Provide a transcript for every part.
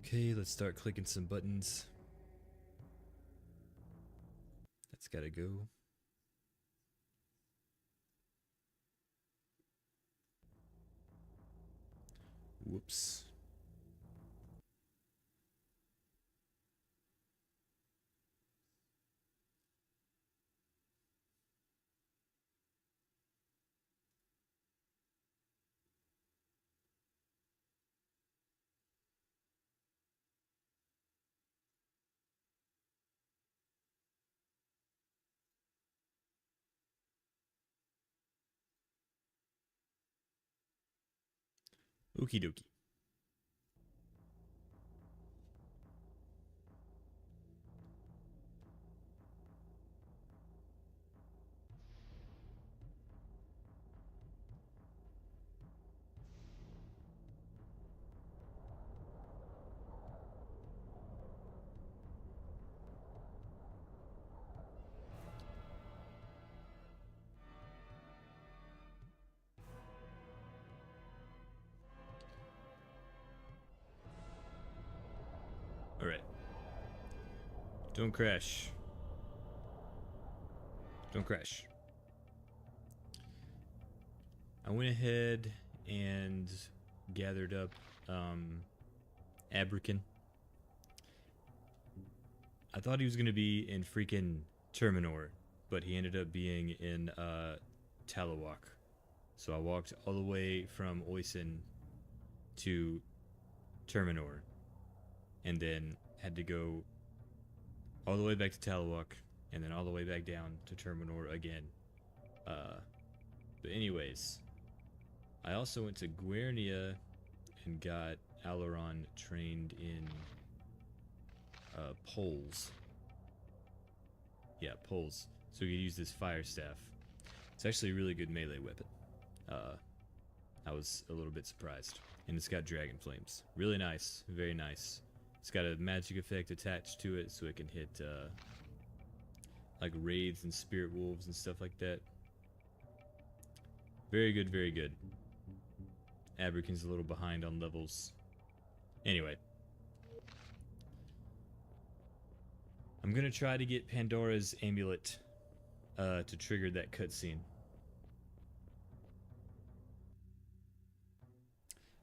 Okay, let's start clicking some buttons. That's gotta go. Whoops. Okie dokie. Alright. Don't crash. Don't crash. I went ahead and gathered up Abrican. I thought he was going to be in freaking Terminor, but he ended up being in Talawak. So I walked all the way from Oisin to Terminor, and then had to go all the way back to Talawak, and then all the way back down to Terminor again. But anyways, I also went to Guernia and got Alaron trained in poles. Yeah, poles. So you could use this fire staff. It's actually a really good melee weapon. I was a little bit surprised. And it's got dragon flames. Really nice. Very nice. It's got a magic effect attached to it, so it can hit like wraiths and spirit wolves and stuff like that. Very good, very good. Abrican's a little behind on levels. Anyway. I'm gonna try to get Pandora's amulet to trigger that cutscene.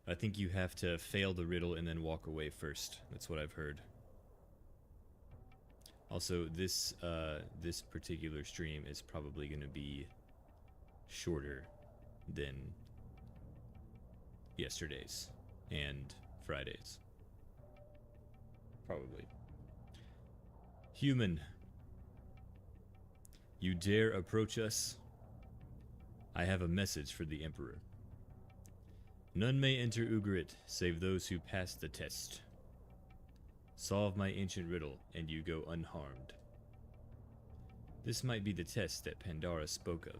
I think you have to fail the riddle and then walk away first. That's what I've heard. Also, this particular stream is probably going to be shorter than yesterday's and Friday's. Probably. Human, you dare approach us? I have a message for the Emperor. None may enter Ugarit save those who pass the test. Solve my ancient riddle, and you go unharmed. This might be the test that Pandora spoke of.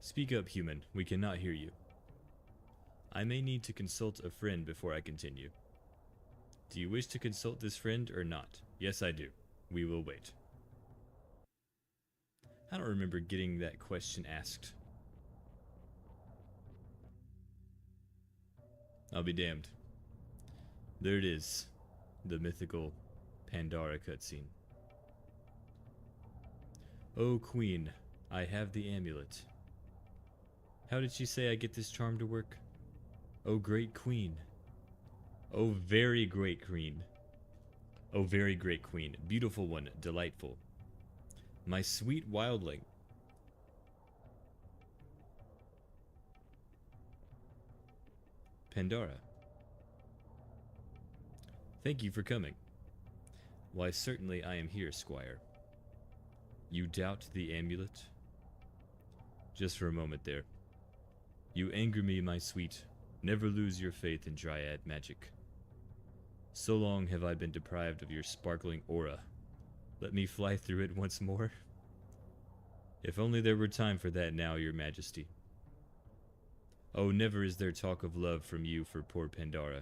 Speak up, human. We cannot hear you. I may need to consult a friend before I continue. Do you wish to consult this friend or not? Yes, I do. We will wait. I don't remember getting that question asked. I'll be damned. There it is. The mythical Pandora cutscene. Oh, Queen, I have the amulet. How did she say I get this charm to work? Oh, great Queen. Oh, very great Queen. Oh, very great Queen. Beautiful one, delightful. My sweet wildling. Pandora. Thank you for coming. Why, certainly I am here, squire. You doubt the amulet? Just for a moment there. You anger me, my sweet. Never lose your faith in dryad magic. So long have I been deprived of your sparkling aura. Let me fly through it once more. If only there were time for that now, your majesty. Oh, never is there talk of love from you for poor Pandora.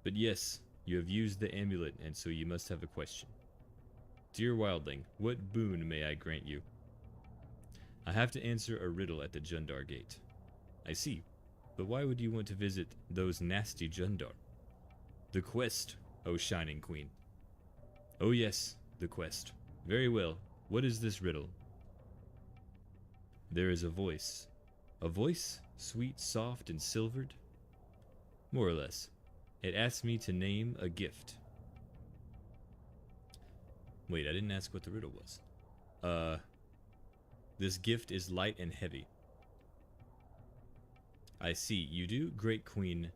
But yes, you have used the amulet, and so you must have a question. Dear wildling, what boon may I grant you? I have to answer a riddle at the Jundar Gate. I see, but why would you want to visit those nasty Jundar? The quest, O shining queen. Oh yes, the quest. Very well. What is this riddle? There is a voice. A voice, sweet, soft, and silvered? More or less. It asks me to name a gift. Wait, I didn't ask what the riddle was. This gift is light and heavy. I see. You do, great queen.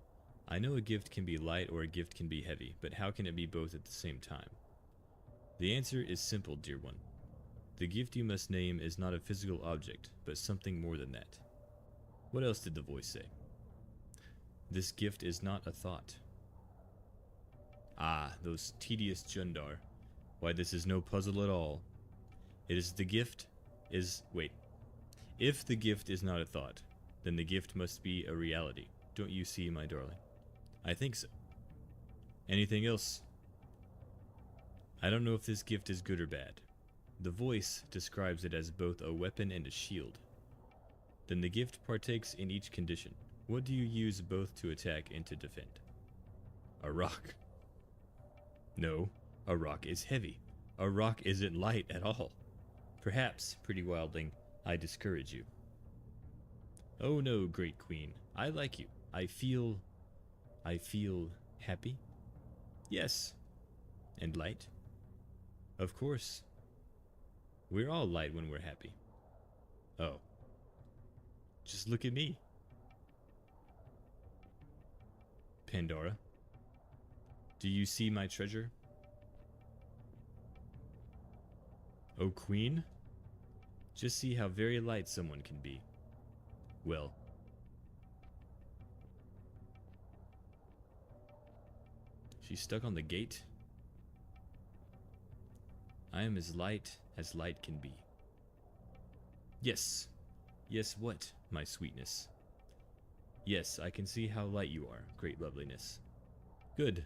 I know a gift can be light or a gift can be heavy, but how can it be both at the same time? The answer is simple, dear one. The gift you must name is not a physical object, but something more than that. What else did the voice say? This gift is not a thought. Ah, those tedious Jundar. Why, this is no puzzle at all. It is the gift is... Wait. If the gift is not a thought, then the gift must be a reality. Don't you see, my darling? I think so. Anything else? I don't know if this gift is good or bad. The voice describes it as both a weapon and a shield. Then the gift partakes in each condition. What do you use both to attack and to defend? A rock. No, a rock is heavy. A rock isn't light at all. Perhaps, pretty wildling, I discourage you. Oh no, great queen. I like you. I feel happy. Yes. And light. Of course. We're all light when we're happy. Oh. Just look at me. Pandora. Do you see my treasure? Oh, queen? Just see how very light someone can be. Well. She's stuck on the gate? I am as light can be. Yes. Yes, what, my sweetness? Yes, I can see how light you are, great loveliness. Good.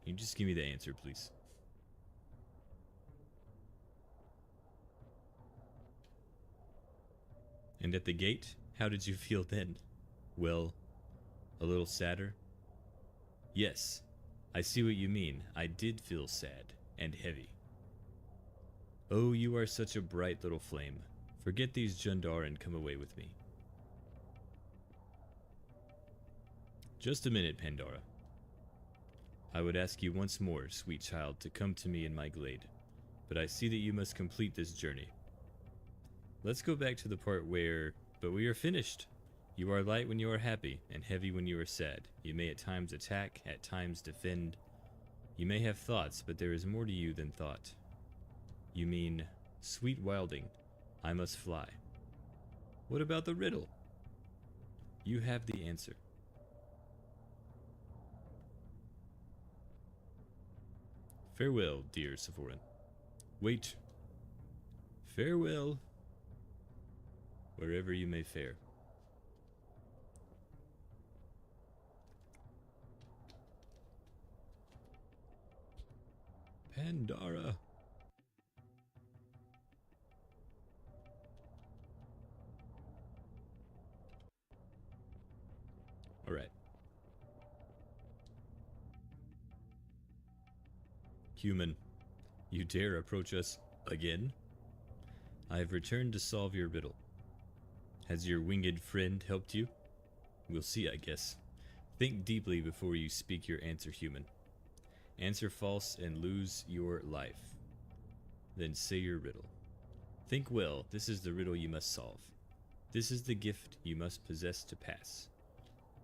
Can you just give me the answer, please? And at the gate, how did you feel then? Well, a little sadder? Yes, I see what you mean. I did feel sad and heavy. Oh, you are such a bright little flame. Forget these Jundar and come away with me. Just a minute, Pandora. I would ask you once more, sweet child, to come to me in my glade, but I see that you must complete this journey. Let's go back to the part where, but we are finished. You are light when you are happy, and heavy when you are sad. You may at times attack, at times defend. You may have thoughts, but there is more to you than thought. You mean, sweet wilding, I must fly. What about the riddle? You have the answer. Farewell, dear Sevoran. Wait. Farewell. Wherever you may fare. Pandora. All right. Human, you dare approach us again? I have returned to solve your riddle. Has your winged friend helped you? We'll see, I guess. Think deeply before you speak your answer, human. Answer false and lose your life. Then say your riddle. Think well, this is the riddle you must solve. This is the gift you must possess to pass.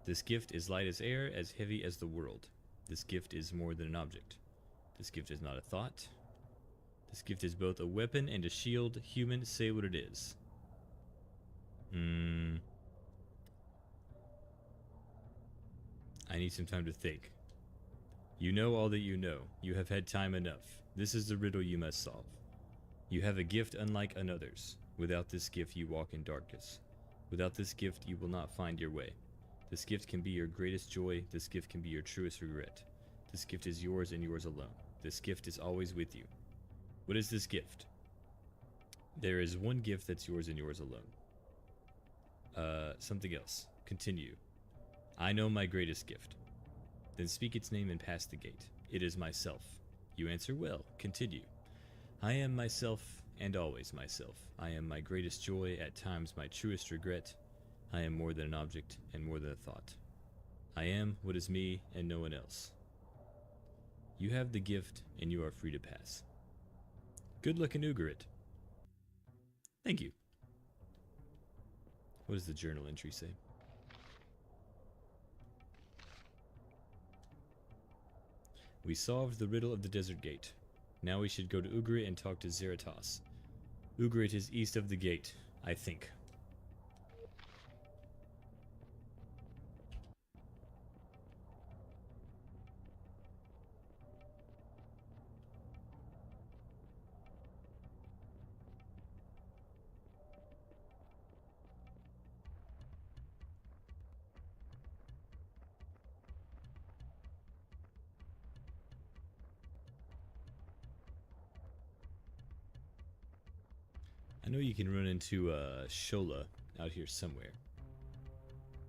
This gift is light as air, as heavy as the world. This gift is more than an object. This gift is not a thought. This gift is both a weapon and a shield. Human, say what it is. I need some time to think. You know all that you know. You have had time enough. This is the riddle you must solve. You have a gift unlike another's. Without this gift you walk in darkness. Without this gift you will not find your way. This gift can be your greatest joy. This gift can be your truest regret. This gift is yours and yours alone. This gift is always with you. What is this gift? There is one gift that's yours and yours alone. Something else. Continue. I know my greatest gift. Then speak its name and pass the gate. It is myself. You answer well. Continue. I am myself and always myself. I am my greatest joy, at times my truest regret. I am more than an object and more than a thought. I am what is me and no one else. You have the gift and you are free to pass. Good luck in Ugarit. Thank you. What does the journal entry say? We solved the riddle of the desert gate. Now we should go to Ugarit and talk to Zeratos. Ugarit is east of the gate, I think. I know you can run into Shola out here somewhere.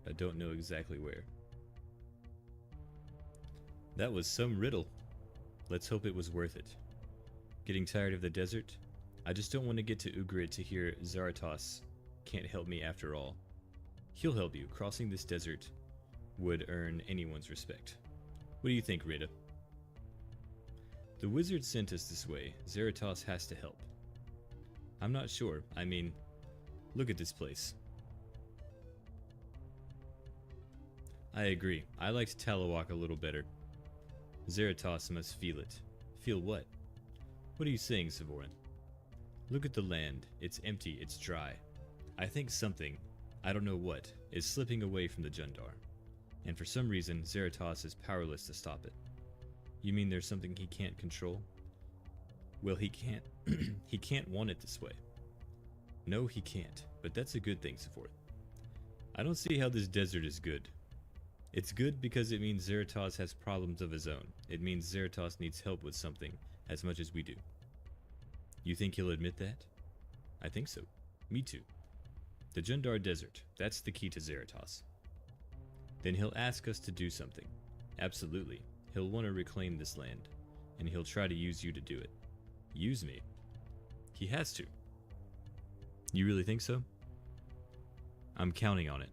I don't know exactly where. That was some riddle. Let's hope it was worth it. Getting tired of the desert? I just don't want to get to Ugarit to hear Zaratos can't help me after all. He'll help you. Crossing this desert would earn anyone's respect. What do you think, Rita? The wizard sent us this way. Zeratos has to help. I'm not sure. I mean, look at this place. I agree. I liked Talawak a little better. Zeratos must feel it. Feel what? What are you saying, Sevoran? Look at the land. It's empty. It's dry. I think something, I don't know what, is slipping away from the Jundar. And for some reason, Zeratos is powerless to stop it. You mean there's something he can't control? Well, he can't. He can't want it this way. No, he can't. But that's a good thing, Sevoran. I don't see how this desert is good. It's good because it means Zeratos has problems of his own. It means Zeratos needs help with something as much as we do. You think he'll admit that? I think so. Me too. The Jundar Desert. That's the key to Zeratos. Then he'll ask us to do something. Absolutely. He'll want to reclaim this land. And he'll try to use you to do it. Use me? He has to. You really think so? I'm counting on it.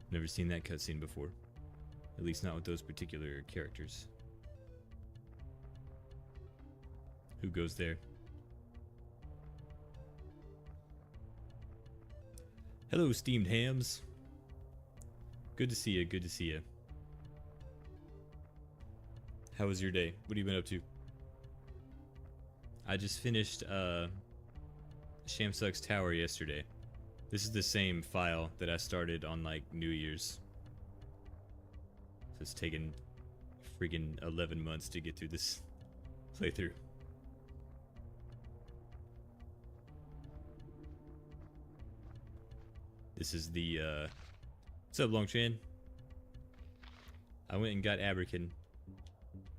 Never seen that cutscene before. At least not with those particular characters. Who goes there? Hello, steamed hams. Good to see you, good to see you. How was your day? What have you been up to? I just finished Shamsuck's Tower yesterday. This is the same file that I started on like New Year's. So it's taken freaking 11 months to get through this playthrough. This is the what's up, Longchan? I went and got Abrakan.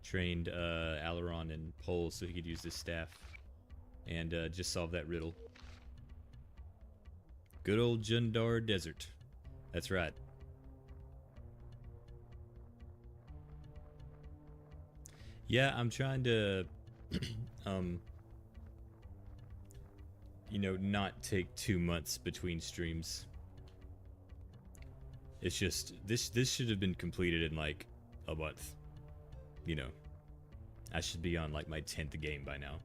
Trained Alaron and Pole so he could use this staff. And just solve that riddle. Good old Jundar Desert. That's right. Yeah, I'm trying to you know, not take 2 months between streams. It's just this should have been completed in like a month. You know, I should be on like my 10th game by now.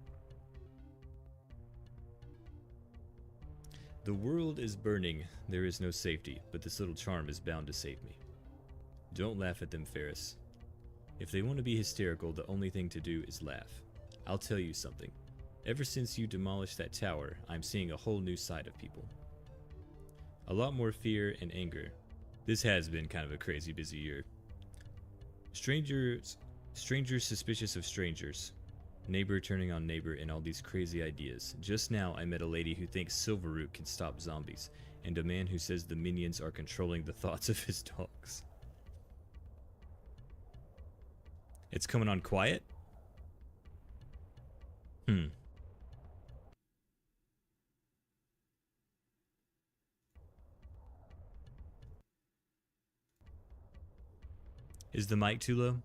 The world is burning. There is no safety, but this little charm is bound to save me. Don't laugh at them, Ferris. If they want to be hysterical, the only thing to do is laugh. I'll tell you something. Ever since you demolished that tower, I'm seeing a whole new side of people. A lot more fear and anger. This has been kind of a crazy busy year. Strangers suspicious of strangers. Neighbor turning on neighbor and all these crazy ideas. Just now I met a lady who thinks Silverroot can stop zombies, and a man who says the minions are controlling the thoughts of his dogs. It's coming on quiet? Is the mic too low?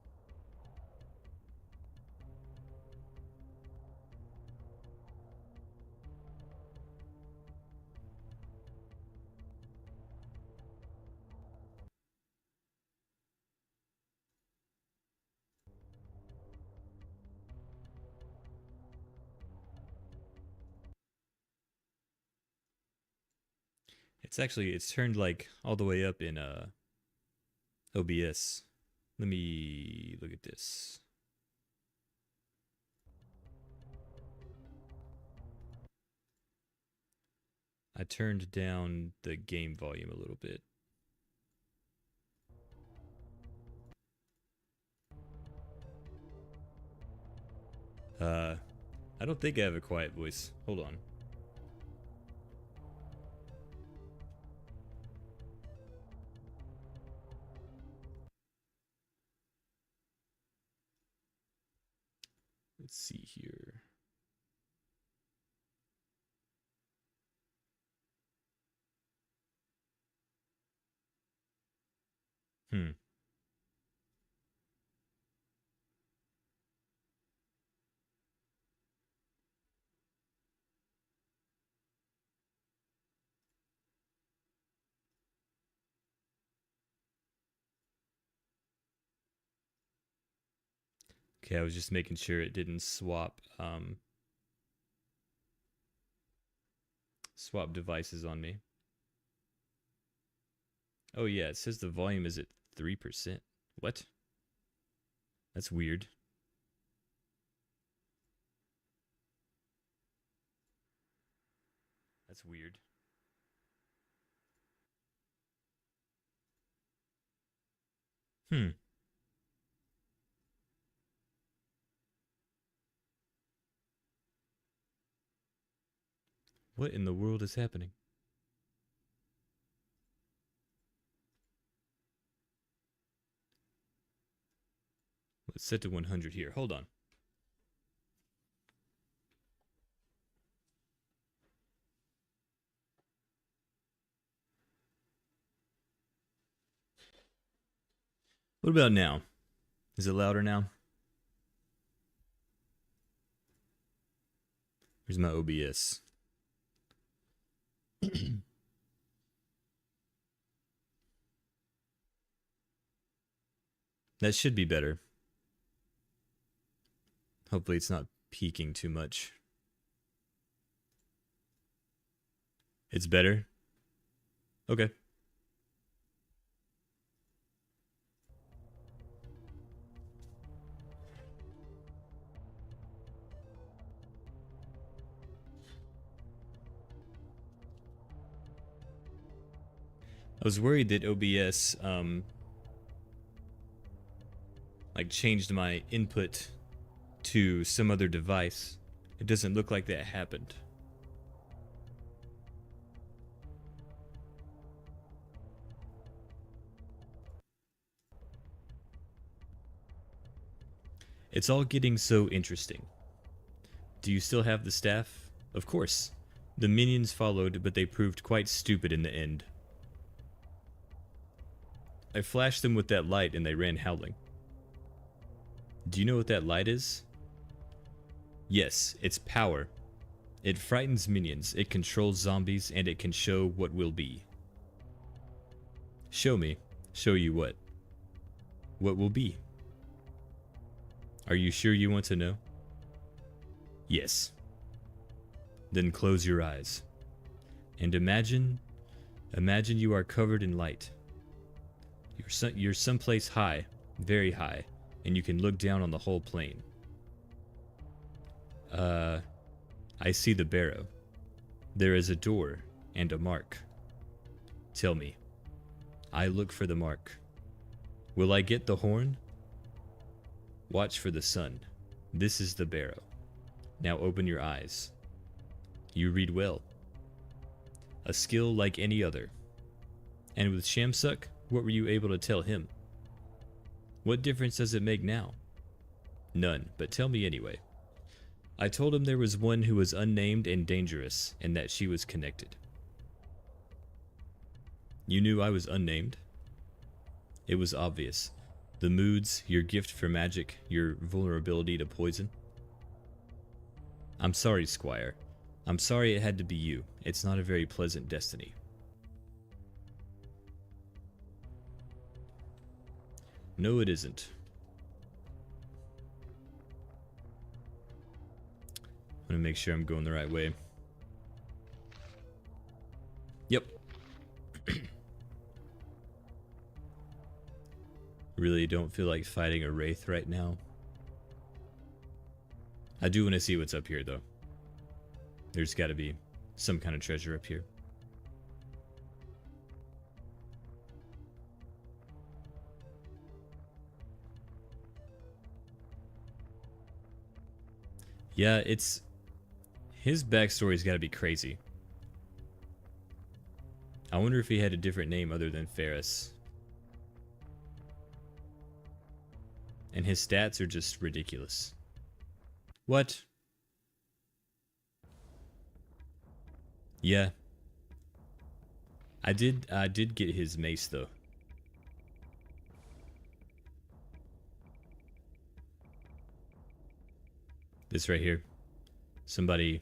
It's turned like all the way up in OBS. Let me look at this. I turned down the game volume a little bit. I don't think I have a quiet voice. Hold on. Let's see here. Hmm. Okay, I was just making sure it didn't swap swap devices on me. Oh yeah, it says the volume is at 3%. What? That's weird. That's weird. Hmm. What in the world is happening? Let's set to 100 here. Hold on. What about now? Is it louder now? Here's my OBS. That should be better. Hopefully it's not peaking too much. It's better? Okay. I was worried that OBS like changed my input to some other device. It doesn't look like that happened. It's all getting so interesting. Do you still have the staff? Of course. The minions followed, but they proved quite stupid in the end. I flashed them with that light and they ran howling. Do you know what that light is? Yes, it's power. It frightens minions, it controls zombies, and it can show what will be. Show me. Show you what? What will be? Are you sure you want to know? Yes. Then close your eyes. And imagine you are covered in light. You're someplace high, very high, and you can look down on the whole plane. I see the barrow. There is a door and a mark. Tell me. I look for the mark. Will I get the horn? Watch for the sun. This is the barrow. Now open your eyes. You read well. A skill like any other. And with Shamsuk, what were you able to tell him? What difference does it make now? None, but tell me anyway. I told him there was one who was unnamed and dangerous, and that she was connected. You knew I was unnamed? It was obvious. The moods, your gift for magic, your vulnerability to poison. I'm sorry, Squire. I'm sorry it had to be you. It's not a very pleasant destiny. No, it isn't. I'm gonna make sure I'm going the right way. Yep. Really don't feel like fighting a wraith right now. I do want to see what's up here, though. There's got to be some kind of treasure up here. Yeah, it's... his backstory's got to be crazy. I wonder if he had a different name other than Ferris. And his stats are just ridiculous. What? Yeah. I did get his mace though. This right here. Somebody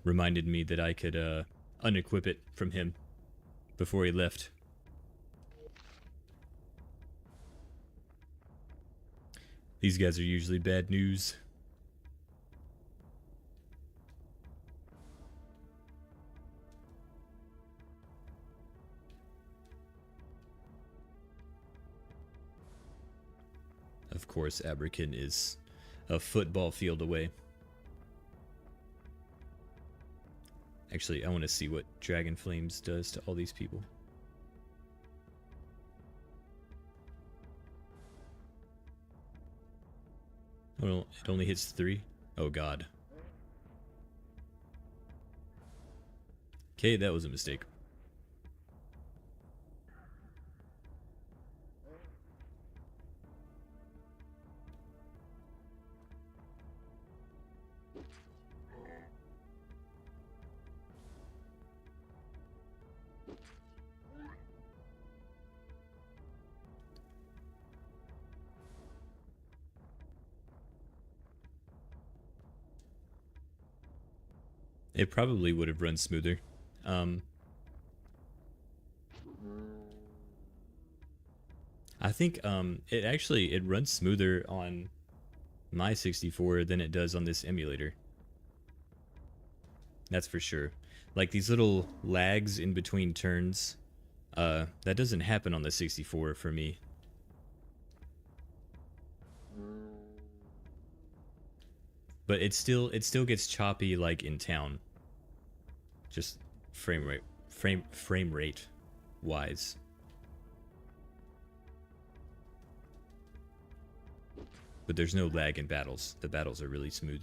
reminded me that I could unequip it from him before he left. These guys are usually bad news. Of course, Abrakin is a football field away. Actually, I want to see what Dragon Flames does to all these people. Well, it only hits 3. Oh god. Okay, that was a mistake. It probably would have run smoother. I think it runs smoother on my 64 than it does on this emulator. That's for sure. Like these little lags in between turns, that doesn't happen on the 64 for me. But it still gets choppy like in town. Just frame rate wise. But there's no lag in battles. The battles are really smooth.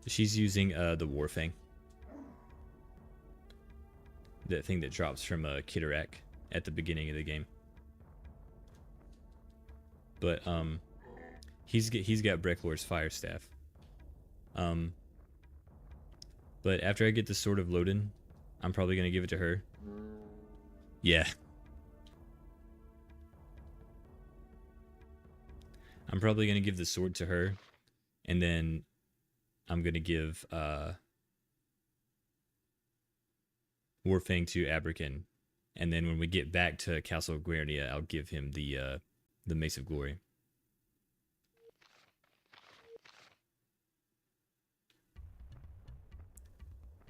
She's using the Warfang. That thing that drops from Kitterak at the beginning of the game. But he's got Brecklor's Fire Staff. But after I get the Sword of Lodin, I'm probably gonna give it to her. Yeah. I'm probably gonna give the sword to her, and then I'm gonna give Warfang to Abrakin, and then when we get back to Castle Guernia, I'll give him the Mace of Glory.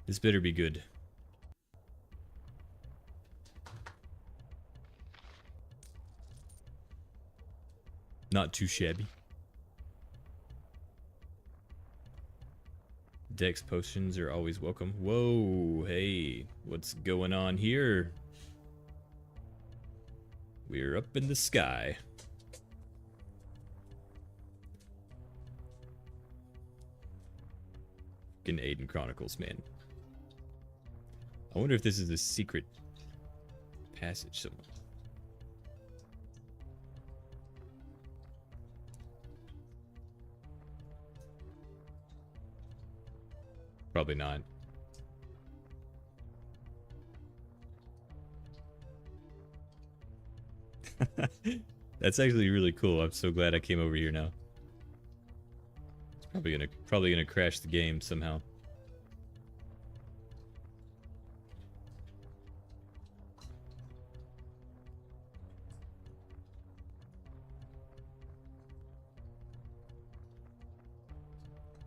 This better be good. Not too shabby. Dex potions are always welcome. Whoa, hey, what's going on here? We're up in the sky. Fucking Aidyn Chronicles, man. I wonder if this is a secret passage somewhere. Probably not. That's actually really cool. I'm so glad I came over here now. It's probably gonna crash the game somehow.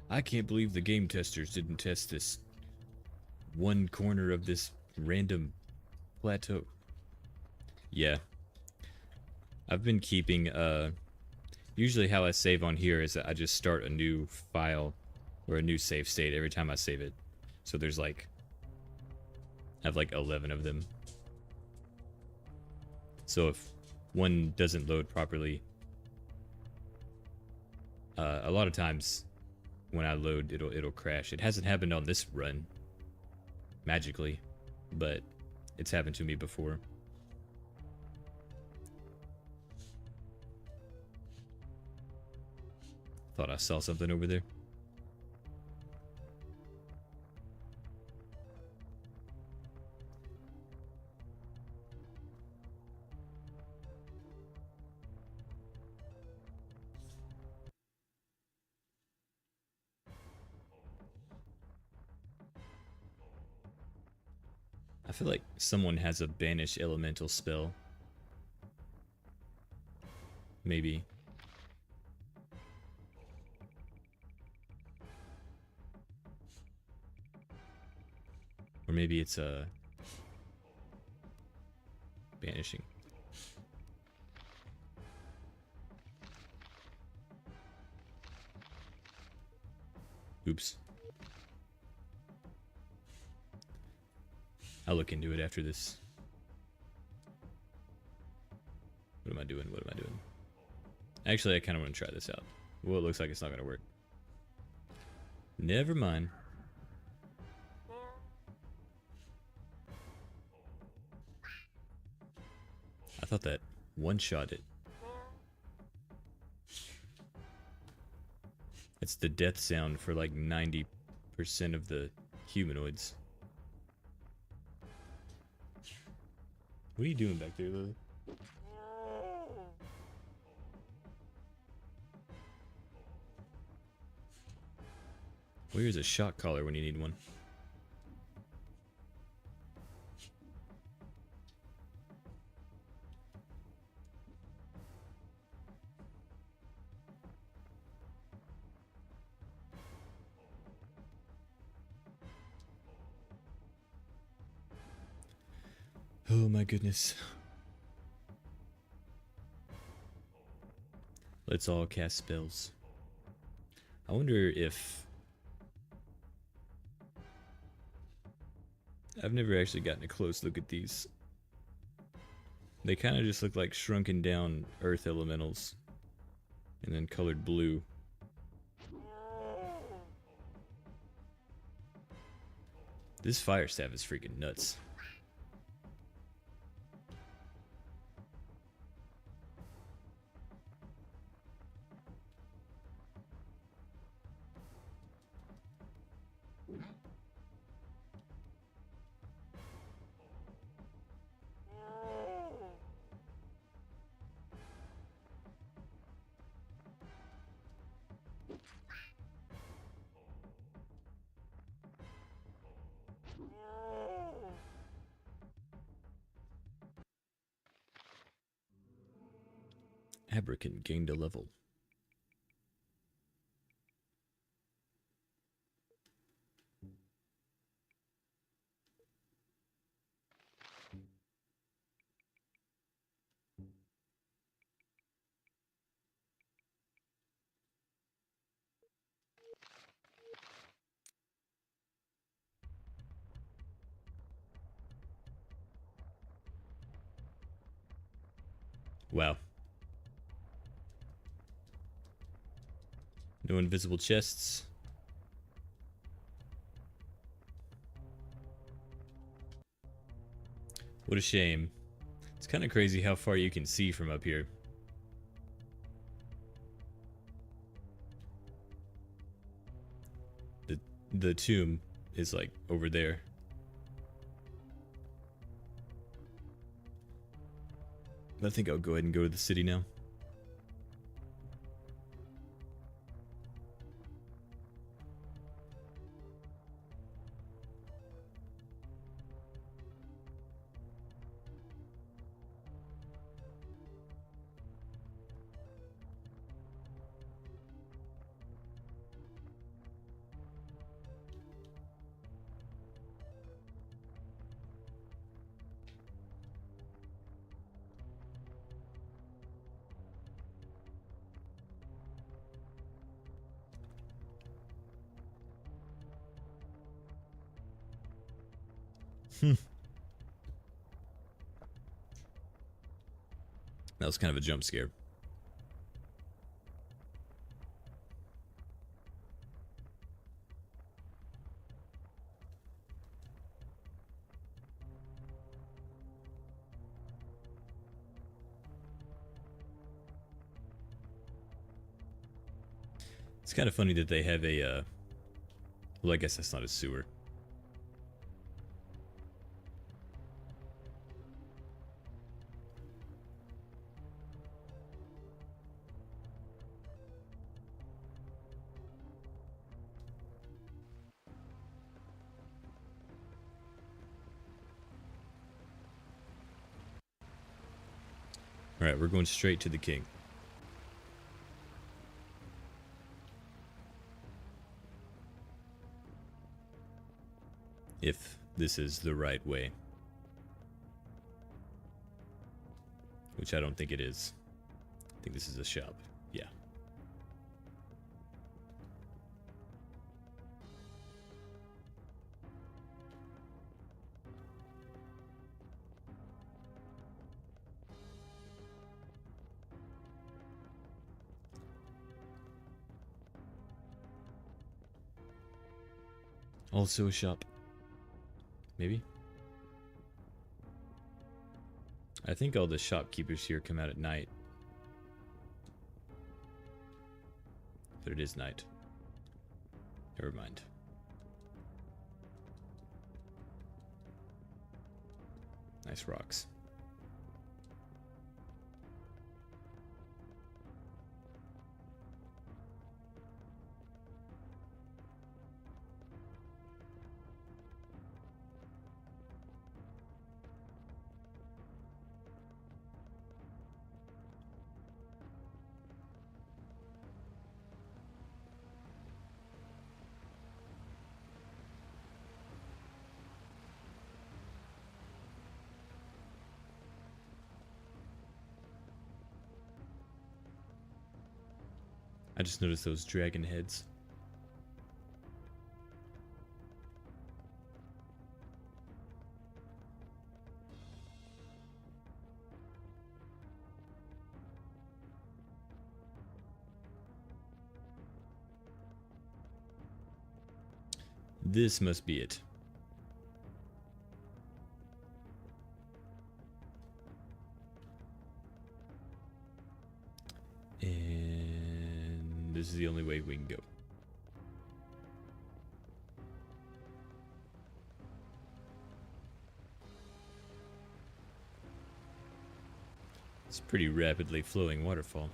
I can't believe the game testers didn't test this one corner of this random plateau. Yeah. I've been keeping, usually how I save on here is that I just start a new file or a new save state every time I save it. So there's like, I have like 11 of them. So if one doesn't load properly, a lot of times when I load, it'll crash. It hasn't happened on this run, magically, but it's happened to me before. Thought I saw something over there. I feel like someone has a banish elemental spell. Maybe. Or maybe it's banishing. Oops. I'll look into it after this. What am I doing? What am I doing? Actually, I kind of want to try this out. Well, it looks like it's not going to work. Never mind. I thought that one-shot it. It's the death sound for like 90% of the humanoids. What are you doing back there, Lily? Where's a shot caller when you need one? Oh my goodness. Let's all cast spells. I wonder if... I've never actually gotten a close look at these. They kind of just look like shrunken down earth elementals. And then colored blue. This fire staff is freaking nuts. Abrakan gained a level. Wow. No invisible chests. What a shame. It's kind of crazy how far you can see from up here. The tomb is like over there. I think I'll go ahead and go to the city now. That was kind of a jump scare. It's kind of funny that they have a, well, I guess that's not a sewer. Alright, we're going straight to the king. If this is the right way. Which I don't think it is. I think this is a shop. Yeah. Also a shop. Maybe? I think all the shopkeepers here come out at night. But it is night. Never mind. Nice rocks. I just noticed those dragon heads. This must be it. And this is the only way we can go. It's a pretty rapidly flowing waterfall.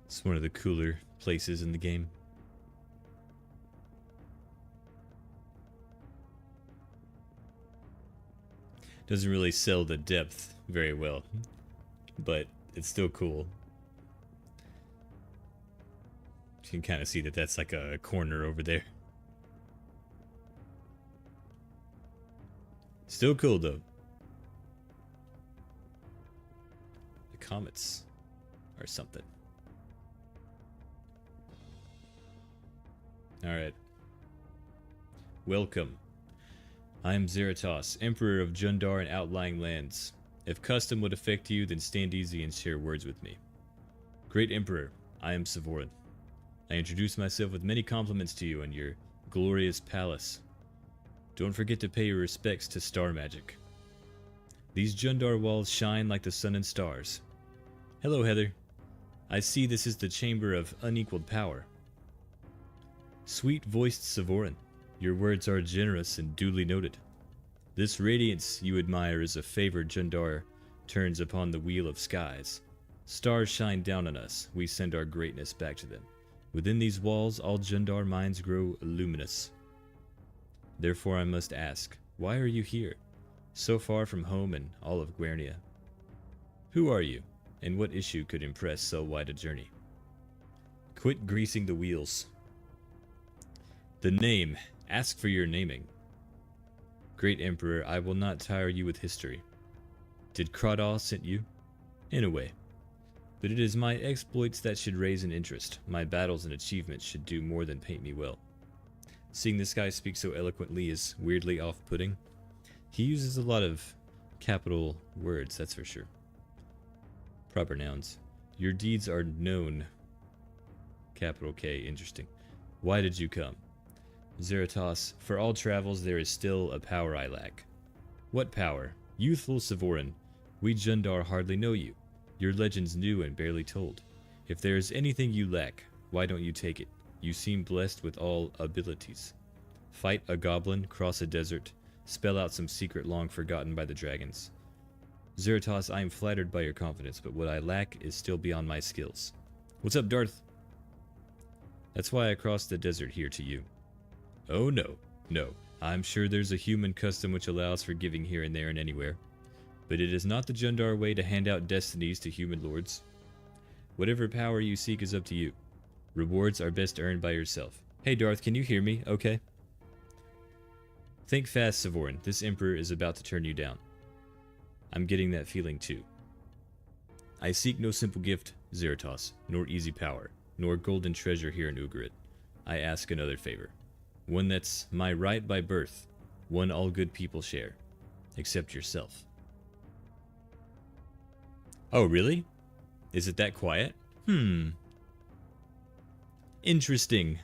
It's one of the cooler places in the game. Doesn't really sell the depth very well, but it's still cool. You can kind of see that that's like a corner over there. Still cool though. The comets or something. Alright. Welcome I am Zeratos, Emperor of Jundar and outlying lands. If custom would affect you, then stand easy and share words with me. Great Emperor, I am Sevoran. I introduce myself with many compliments to you and your glorious palace. Don't forget to pay your respects to star magic. These Jundar walls shine like the sun and stars. Hello, Heather. I see this is the chamber of unequaled power. Sweet-voiced Sevoran, your words are generous and duly noted. This radiance you admire is a favor Jundar turns upon the wheel of skies. Stars shine down on us, we send our greatness back to them. Within these walls, all Jundar minds grow luminous. Therefore I must ask, why are you here, so far from home and all of Guernia? Who are you, and what issue could impress so wide a journey? Quit greasing the wheels. The name. Ask for your naming. Great Emperor, I will not tire you with history. Did Kradah send you? In a way. But it is my exploits that should raise an interest. My battles and achievements should do more than paint me well. Seeing this guy speak so eloquently is weirdly off-putting. He uses a lot of capital words, that's for sure. Proper nouns. Your deeds are known. Capital K, interesting. Why did you come? Zeratos, for all travels there is still a power I lack. What power? Youthful Sevoran, we Jundar hardly know you. Your legend's new and barely told. If there is anything you lack, why don't you take it? You seem blessed with all abilities. Fight a goblin, cross a desert, spell out some secret long forgotten by the dragons. Zeratos, I am flattered by your confidence, but what I lack is still beyond my skills. What's up, Darth? That's why I crossed the desert here to you. Oh no, no. I'm sure there's a human custom which allows for giving here and there and anywhere. But it is not the Jundar way to hand out destinies to human lords. Whatever power you seek is up to you. Rewards are best earned by yourself. Hey Darth, can you hear me? Okay. Think fast, Sevoran. This Emperor is about to turn you down. I'm getting that feeling too. I seek no simple gift, Zeratos, nor easy power, nor golden treasure here in Ugarit. I ask another favor. One that's my right by birth, one all good people share, except yourself. Oh, really? Is it that quiet? Interesting.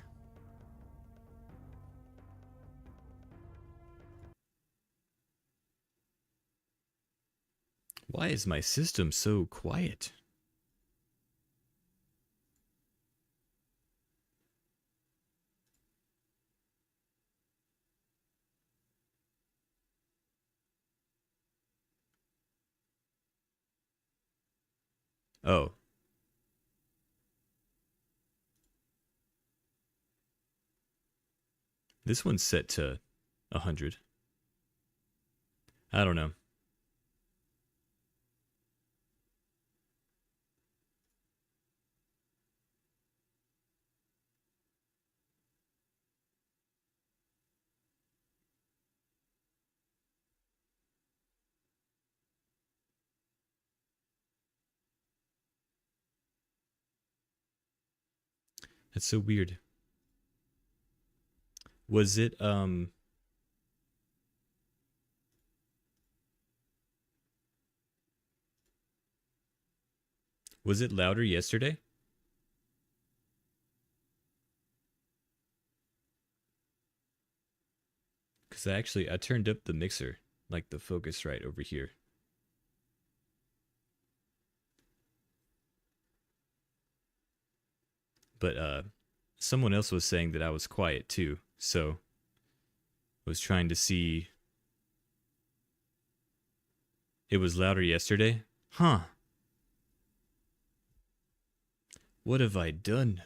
Why is my system so quiet? Oh. This one's set to 100. I don't know. That's so weird. Was it, was it louder yesterday? Because I turned up the mixer, like the focus right over here. But, someone else was saying that I was quiet too, so I was trying to see. It was louder yesterday? Huh. What have I done?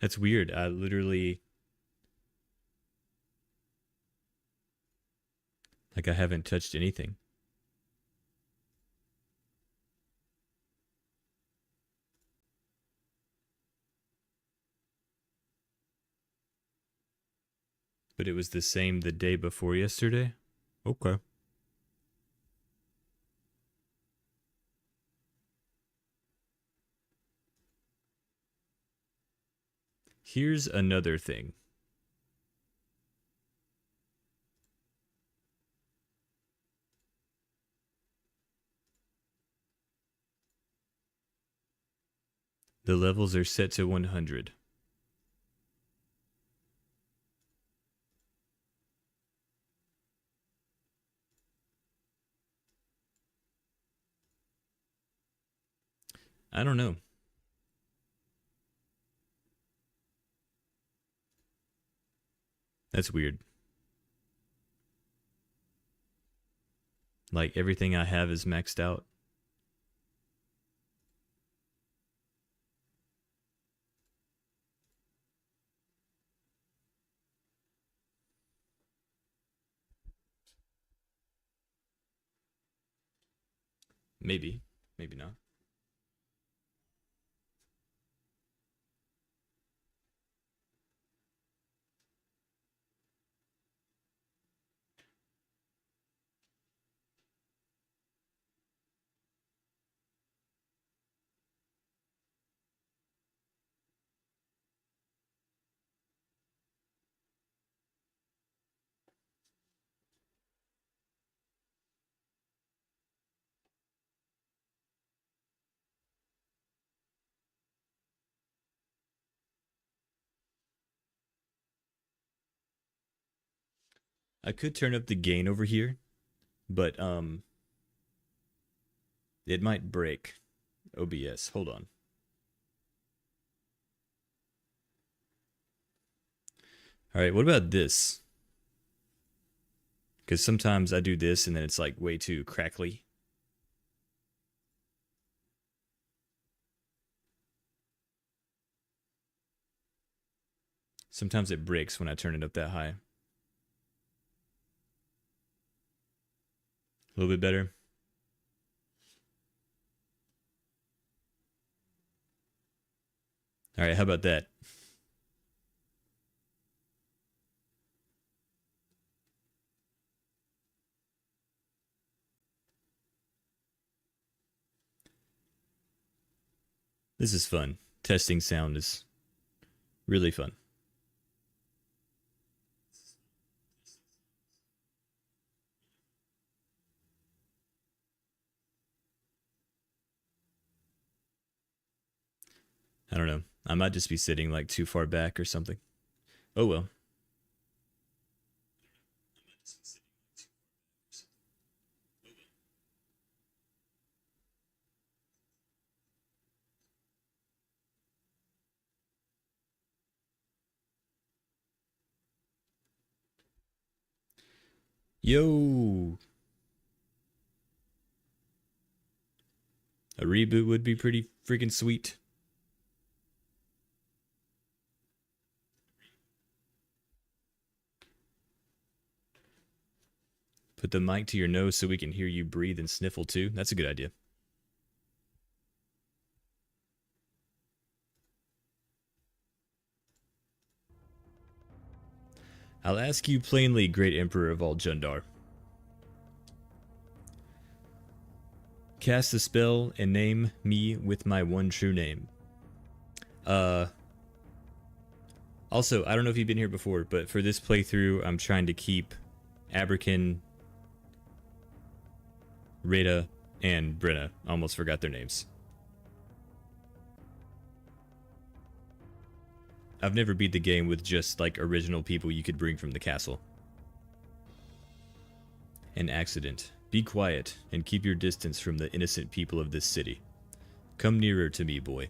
That's weird. I literally, like, I haven't touched anything. But it was the same the day before yesterday? Okay. Here's another thing. The levels are set to 100. I don't know. That's weird. Like, everything I have is maxed out. Maybe. Maybe not. I could turn up the gain over here, but it might break OBS. Hold on. All right, what about this? Because sometimes I do this and then it's like way too crackly. Sometimes it breaks when I turn it up that high. A little bit better. All right, how about that? This is fun. Testing sound is really fun. I don't know. I might just be sitting like too far back or something. Oh well. Yo! A reboot would be pretty freaking sweet. Put the mic to your nose so we can hear you breathe and sniffle too. That's a good idea. I'll ask you plainly, great Emperor of all Jundar. Cast a spell and name me with my one true name. Also, I don't know if you've been here before, but for this playthrough, I'm trying to keep Abrakan, Rita, and Brenna. Almost forgot their names. I've never beat the game with just, like, original people you could bring from the castle. An accident. Be quiet, and keep your distance from the innocent people of this city. Come nearer to me, boy.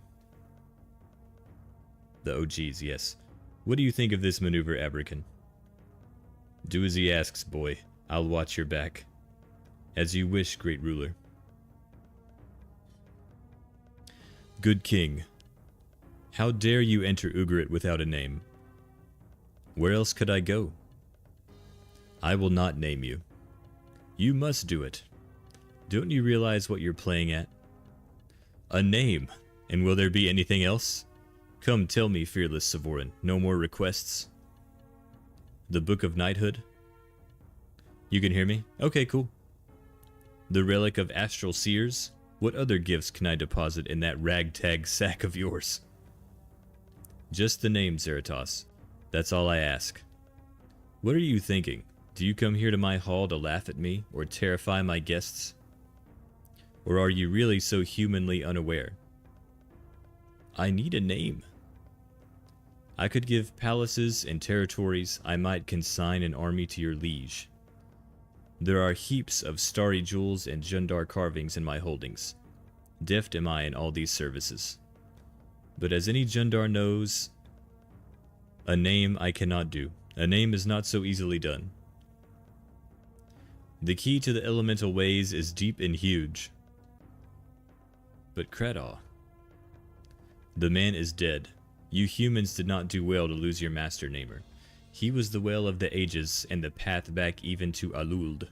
The OGs, yes. What do you think of this maneuver, Abrakan? Do as he asks, boy. I'll watch your back. As you wish, great ruler. Good king. How dare you enter Ugarit without a name? Where else could I go? I will not name you. You must do it. Don't you realize what you're playing at? A name. And will there be anything else? Come, tell me, fearless Sevoran. No more requests? The Book of Knighthood. You can hear me? Okay, cool. The Relic of Astral Seers. What other gifts can I deposit in that ragtag sack of yours? Just the name, Zeratos. That's all I ask. What are you thinking? Do you come here to my hall to laugh at me, or terrify my guests? Or are you really so humanly unaware? I need a name. I could give palaces and territories. I might consign an army to your liege. There are heaps of starry jewels and Jundar carvings in my holdings. Deft am I in all these services. But as any Jundar knows, a name I cannot do. A name is not so easily done. The key to the elemental ways is deep and huge. But Kradaw, the man is dead. You humans did not do well to lose your master namer. He was the well of the ages and the path back even to Aluld.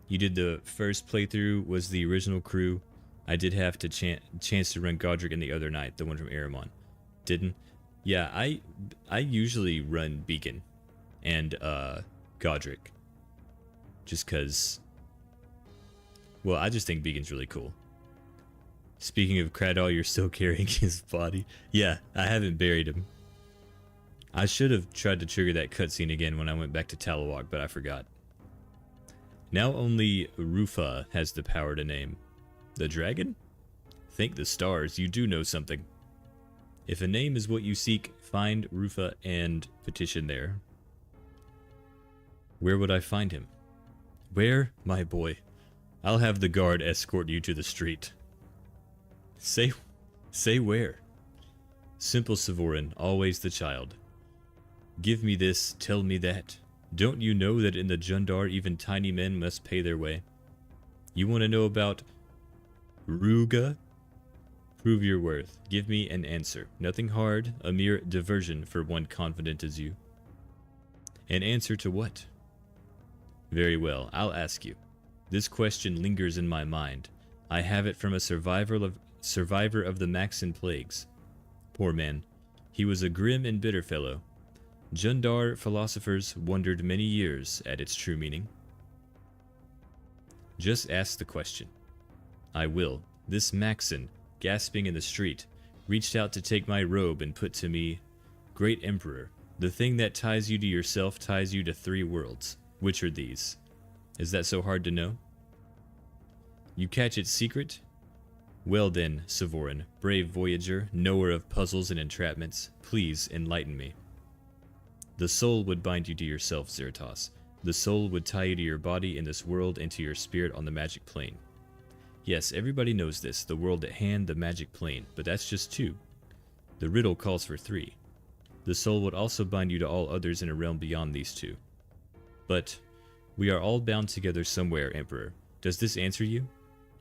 You did the first playthrough, was the original crew. I did have to chance to run Godric in the other night, the one from Aramon. Didn't? Yeah, I usually run Beacon and Godric. Just cause, well, I just think Beacon's really cool. Speaking of Kradaw, you're still carrying his body. Yeah, I haven't buried him. I should have tried to trigger that cutscene again when I went back to Talawak, but I forgot. Now only Rufa has the power to name. The dragon? Thank the stars, you do know something. If a name is what you seek, find Rufa and petition there. Where would I find him? Where, my boy? I'll have the guard escort you to the street. Say where? Simple Sevoran, always the child. Give me this, tell me that. Don't you know that in the Jundar even tiny men must pay their way? You want to know about Ruga? Prove your worth. Give me an answer. Nothing hard, a mere diversion for one confident as you. An answer to what? Very well, I'll ask you. This question lingers in my mind. I have it from a survivor of the Maxan plagues. Poor man. He was a grim and bitter fellow. Jundar philosophers wondered many years at its true meaning. Just ask the question. I will. This Maxan, gasping in the street, reached out to take my robe and put to me, Great Emperor, the thing that ties you to yourself ties you to 3 worlds. Which are these? Is that so hard to know? You catch its secret? Well then, Sevoran, brave voyager, knower of puzzles and entrapments, please enlighten me. The soul would bind you to yourself, Zeratos. The soul would tie you to your body in this world and to your spirit on the magic plane. Yes, everybody knows this, the world at hand, the magic plane, but that's just 2. The riddle calls for 3. The soul would also bind you to all others in a realm beyond these 2. But we are all bound together somewhere, Emperor. Does this answer you?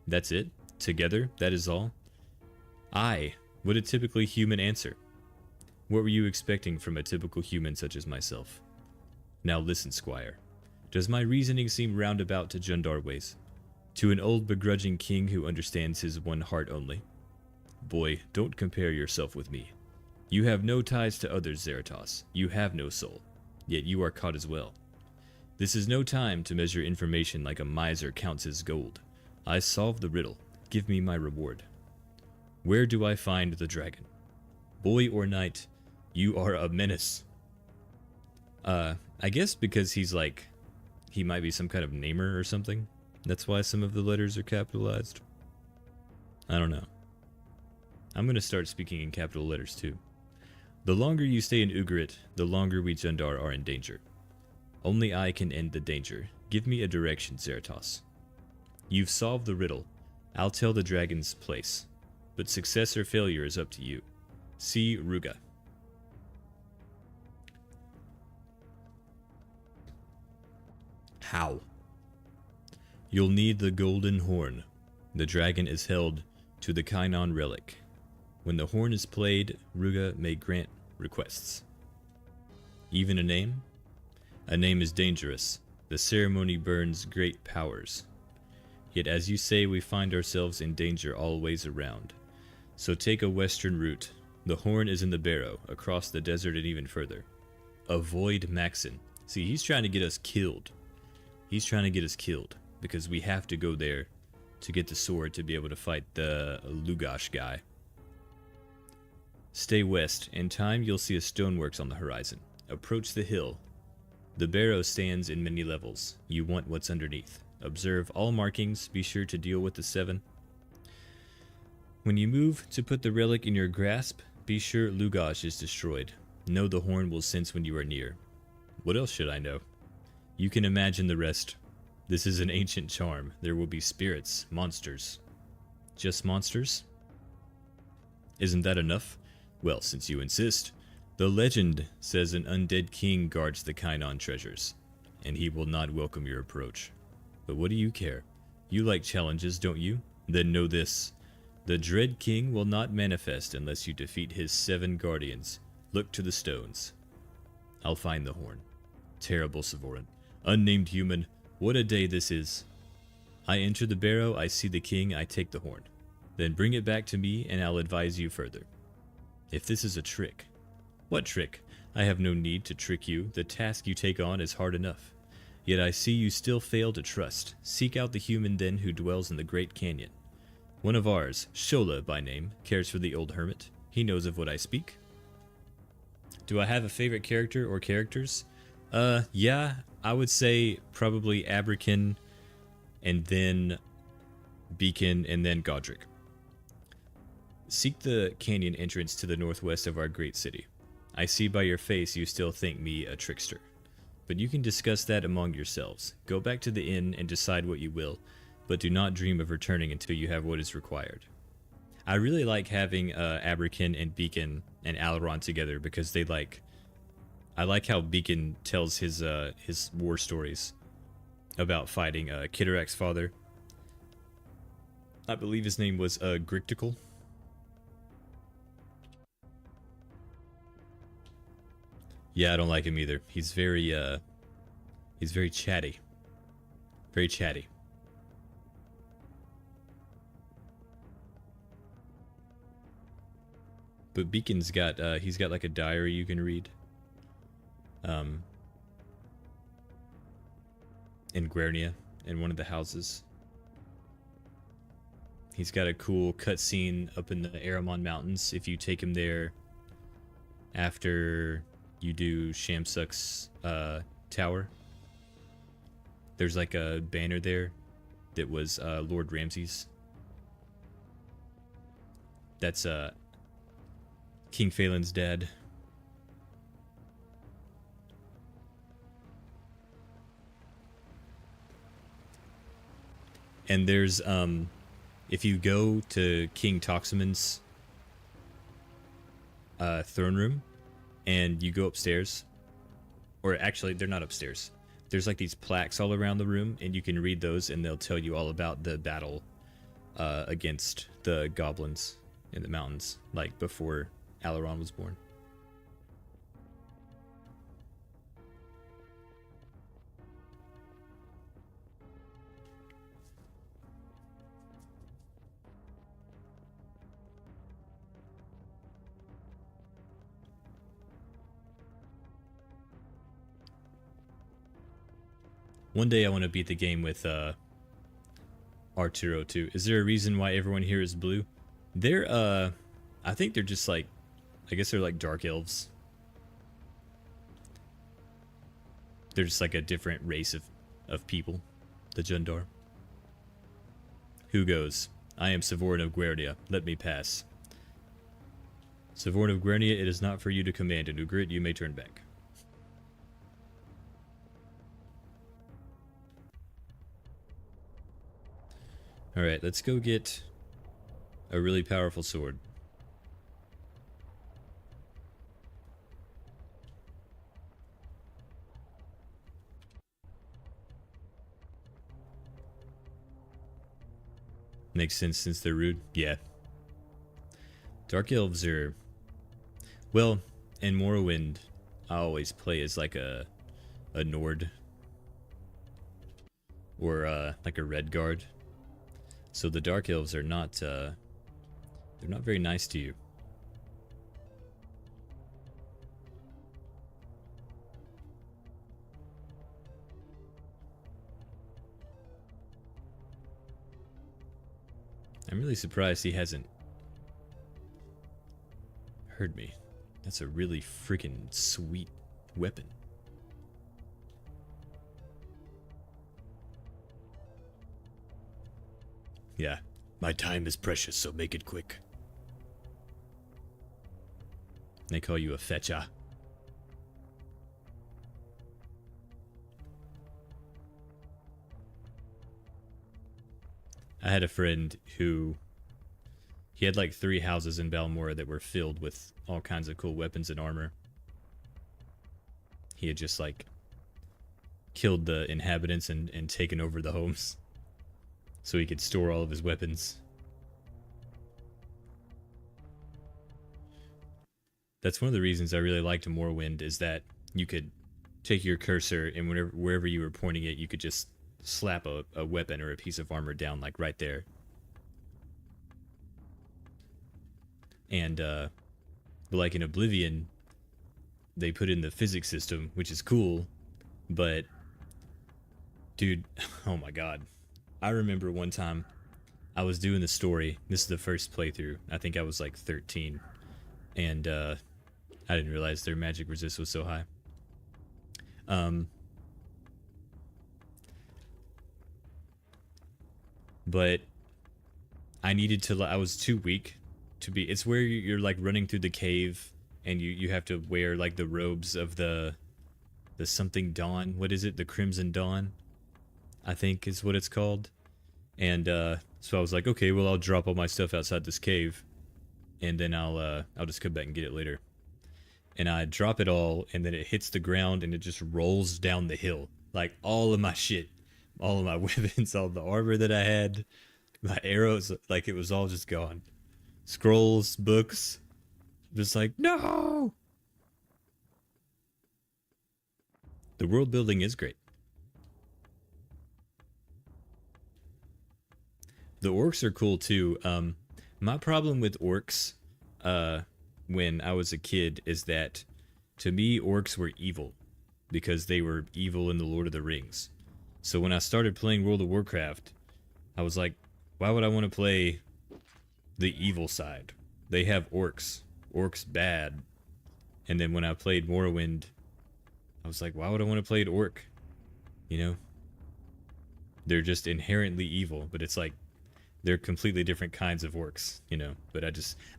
That's it? Together? That is all? Aye. What a typically human answer. What were you expecting from a typical human such as myself? Now listen, Squire. Does my reasoning seem roundabout to Jundar ways? To an old begrudging king who understands his one heart only? Boy, don't compare yourself with me. You have no ties to others, Zeratos. You have no soul. Yet you are caught as well. This is no time to measure information like a miser counts his gold. I solved the riddle. Give me my reward. Where do I find the dragon? Boy or knight, you are a menace. I guess because he's like, he might be some kind of namer or something. That's why some of the letters are capitalized. I don't know. I'm going to start speaking in capital letters too. The longer you stay in Ugarit, the longer we Jundar are in danger. Only I can end the danger. Give me a direction, Zeratos. You've solved the riddle. I'll tell the dragon's place. But success or failure is up to you. See Ruga. How? You'll need the golden horn. The dragon is held to the Kainon relic. When the horn is played, Ruga may grant requests. Even a name? A name is dangerous. The ceremony burns great powers. Yet as you say, we find ourselves in danger all ways around. So take a western route. The horn is in the barrow, across the desert and even further. Avoid Maxon. See, he's trying to get us killed. He's trying to get us killed because we have to go there to get the sword to be able to fight the Lugash guy. Stay west. In time, you'll see a stoneworks on the horizon. Approach the hill. The barrow stands in many levels. You want what's underneath. Observe all markings. Be sure to deal with the 7. When you move to put the relic in your grasp, be sure Lugash is destroyed. Know the horn will sense when you are near. What else should I know? You can imagine the rest. This is an ancient charm. There will be spirits, monsters. Just monsters? Isn't that enough? Well, since you insist. The legend says an undead king guards the Kainon treasures, and he will not welcome your approach. But what do you care? You like challenges, don't you? Then know this. The Dread King will not manifest unless you defeat his 7 guardians. Look to the stones. I'll find the horn. Terrible Sevoran. Unnamed human, what a day this is. I enter the barrow, I see the king, I take the horn. Then bring it back to me, and I'll advise you further. If this is a trick. What trick? I have no need to trick you. The task you take on is hard enough. Yet I see you still fail to trust. Seek out the human then who dwells in the Great Canyon. One of ours, Shola by name, cares for the old hermit. He knows of what I speak. Do I have a favorite character or characters? Yeah, I would say probably Abrakin, and then Beacon, and then Godric. Seek the canyon entrance to the northwest of our great city. I see by your face you still think me a trickster. But you can discuss that among yourselves. Go back to the inn and decide what you will, but do not dream of returning until you have what is required. I really like having Abrakin and Beacon and Alaron together because they I like how Beacon tells his war stories about fighting Kidarak's father. I believe his name was Grictical. Yeah, I don't like him either. He's very chatty. Very chatty. But Beacon's got he's got like a diary you can read. In Guernia, in one of the houses. He's got a cool cutscene up in the Aramon Mountains if you take him there after you do Shamsuk's tower. There's like a banner there that was Lord Ramsay's. That's King Phelan's dad. And there's if you go to King Toxamon's throne room and you go upstairs, or actually they're not upstairs, there's like these plaques all around the room and you can read those and they'll tell you all about the battle against the goblins in the mountains, like before Alaron was born. One day I want to beat the game with Arturo too. Is there a reason why everyone here is blue? They're I think they're just like, I guess they're like dark elves. They're just like a different race of people, the Jundar. Who goes? I am Sevoran of Guernia. Let me pass. Sevoran of Guernia, it is not for you to command. In Ugarit, you may turn back. Alright, let's go get a really powerful sword. Makes sense since they're rude. Yeah. Dark elves are... Well, in Morrowind, I always play as like a Nord. Or like a Red Guard. So the Dark Elves are not, they're not very nice to you. I'm really surprised he hasn't heard me. That's a really freaking sweet weapon. Yeah, my time is precious, so make it quick. They call you a fetcher. I had a friend who, he had like 3 houses in Balmora that were filled with all kinds of cool weapons and armor. He had just like killed the inhabitants and taken over the homes so he could store all of his weapons. That's one of the reasons I really liked Morrowind, is that you could take your cursor and wherever you were pointing it, you could just slap a weapon or a piece of armor down, like right there. And but like in Oblivion, they put in the physics system, which is cool, but dude, oh my god. I remember one time I was doing the story. This is the first playthrough. I think I was like 13, and I didn't realize their magic resist was so high. But I needed to, I was too weak to be, it's where you're like running through the cave and you have to wear like the robes of the something dawn. What is it? The Crimson Dawn, I think is what it's called. And so I was like, okay, well, I'll drop all my stuff outside this cave, and then I'll just come back and get it later. And I drop it all, and then it hits the ground, and it just rolls down the hill. Like, all of my shit, all of my weapons, all the armor that I had, my arrows, like, it was all just gone. Scrolls, books, just like, no! The world building is great. The orcs are cool, too. My problem with orcs, when I was a kid, is that, to me, orcs were evil, because they were evil in the Lord of the Rings. So when I started playing World of Warcraft, I was like, why would I want to play the evil side? They have orcs. Orcs bad. And then when I played Morrowind, I was like, why would I want to play an orc? You know? They're just inherently evil, but it's like, they're completely different kinds of orcs, you know? But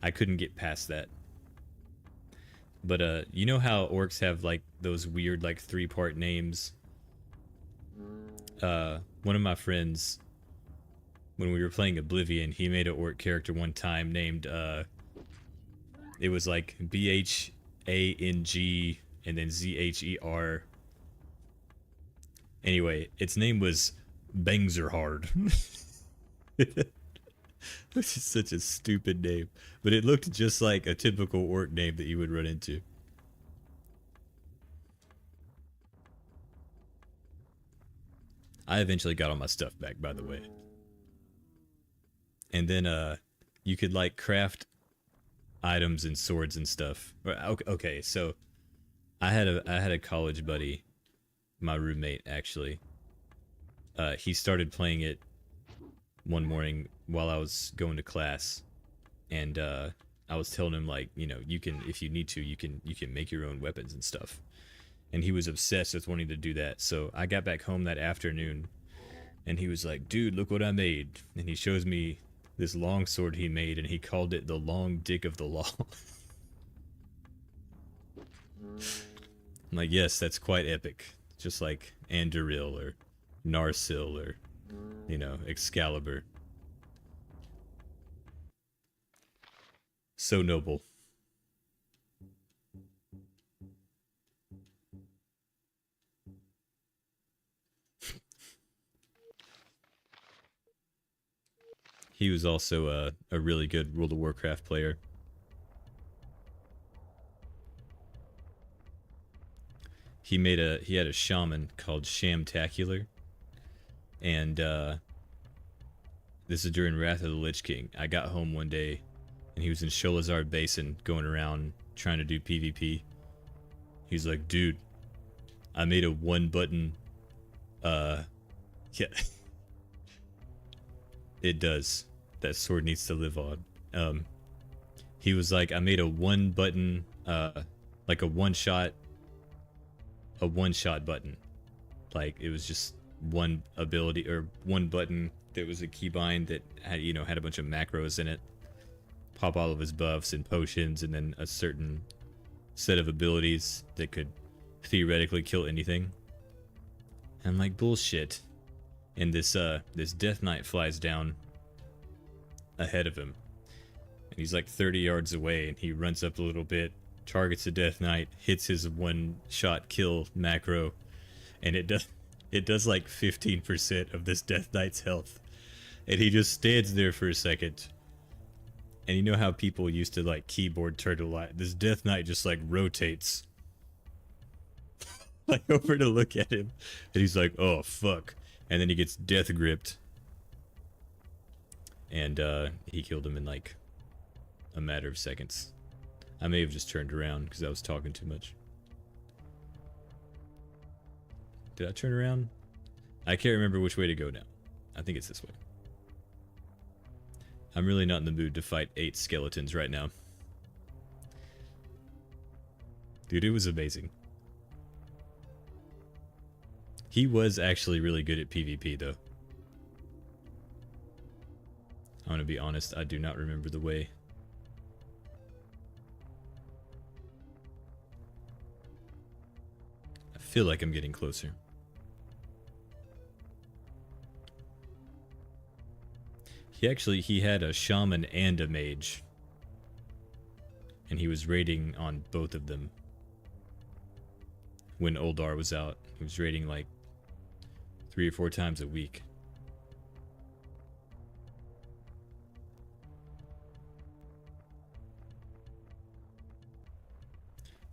I couldn't get past that. But, you know how orcs have, like, those weird, like, 3-part names? One of my friends, when we were playing Oblivion, he made an orc character one time named, it was like Bhang and then Zher. Anyway, its name was Bangzerhard. Which is such a stupid name. But it looked just like a typical orc name that you would run into. I eventually got all my stuff back, by the way. And then you could like craft items and swords and stuff. Okay, so I had a college buddy, my roommate actually. He started playing it one morning while I was going to class, and I was telling him, like, you know, you can, if you need to, you can make your own weapons and stuff. And he was obsessed with wanting to do that. So I got back home that afternoon, and he was like, dude, look what I made. And he shows me this long sword he made, and he called it the Long Dick of the Law. I'm like, yes, that's quite epic. Just like Anduril or Narsil or, you know, Excalibur. So noble. He was also a really good World of Warcraft player. He had a shaman called Shamtacular, and this is during Wrath of the Lich King. I got home one day, and he was in Sholazar Basin going around trying to do PvP. He's like, dude, I made a 1-button, yeah. It does. that sword needs to live on. He was like, I made a one button, like a one shot button. Like it was just one ability or one button that was a keybind that had, you know, had a bunch of macros in it. Pop all of his buffs and potions, and then a certain set of abilities that could theoretically kill anything. And I'm like, bullshit. And this Death Knight flies down ahead of him. And he's like 30 yards away, and he runs up a little bit, targets the Death Knight, hits his one-shot kill macro, and it does like 15% of this Death Knight's health. And he just stands there for a second. And you know how people used to like keyboard turtle light? This Death Knight just like rotates like over to look at him. And he's like, oh fuck. And then he gets death gripped. And he killed him in like a matter of seconds. I may have just turned around because I was talking too much. Did I turn around? I can't remember which way to go now. I think it's this way. I'm really not in the mood to fight 8 skeletons right now. Dude, it was amazing. He was actually really good at PvP, though. I'm gonna be honest, I do not remember the way. I feel like I'm getting closer. He had a shaman and a mage. And he was raiding on both of them. When Oldar was out, he was raiding like 3 or 4 times a week.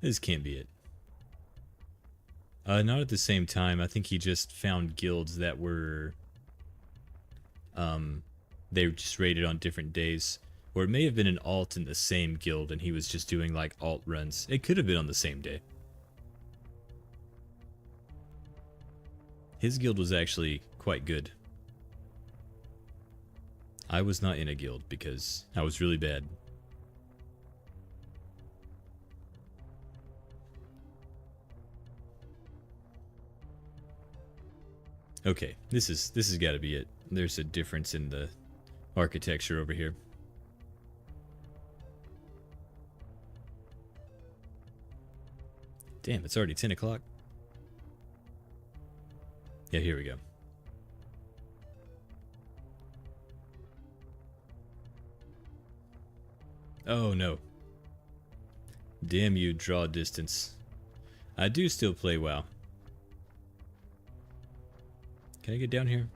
This can't be it. Not at the same time. I think he just found guilds that were they just raided on different days. Or it may have been an alt in the same guild and he was just doing like alt runs. It could have been on the same day. His guild was actually quite good. I was not in a guild because I was really bad. Okay, this has got to be it. There's a difference in the architecture over here. Damn, it's already 10 o'clock. Yeah, here we go. Oh no. Damn you, draw distance. I do still play WoW. Can I get down here?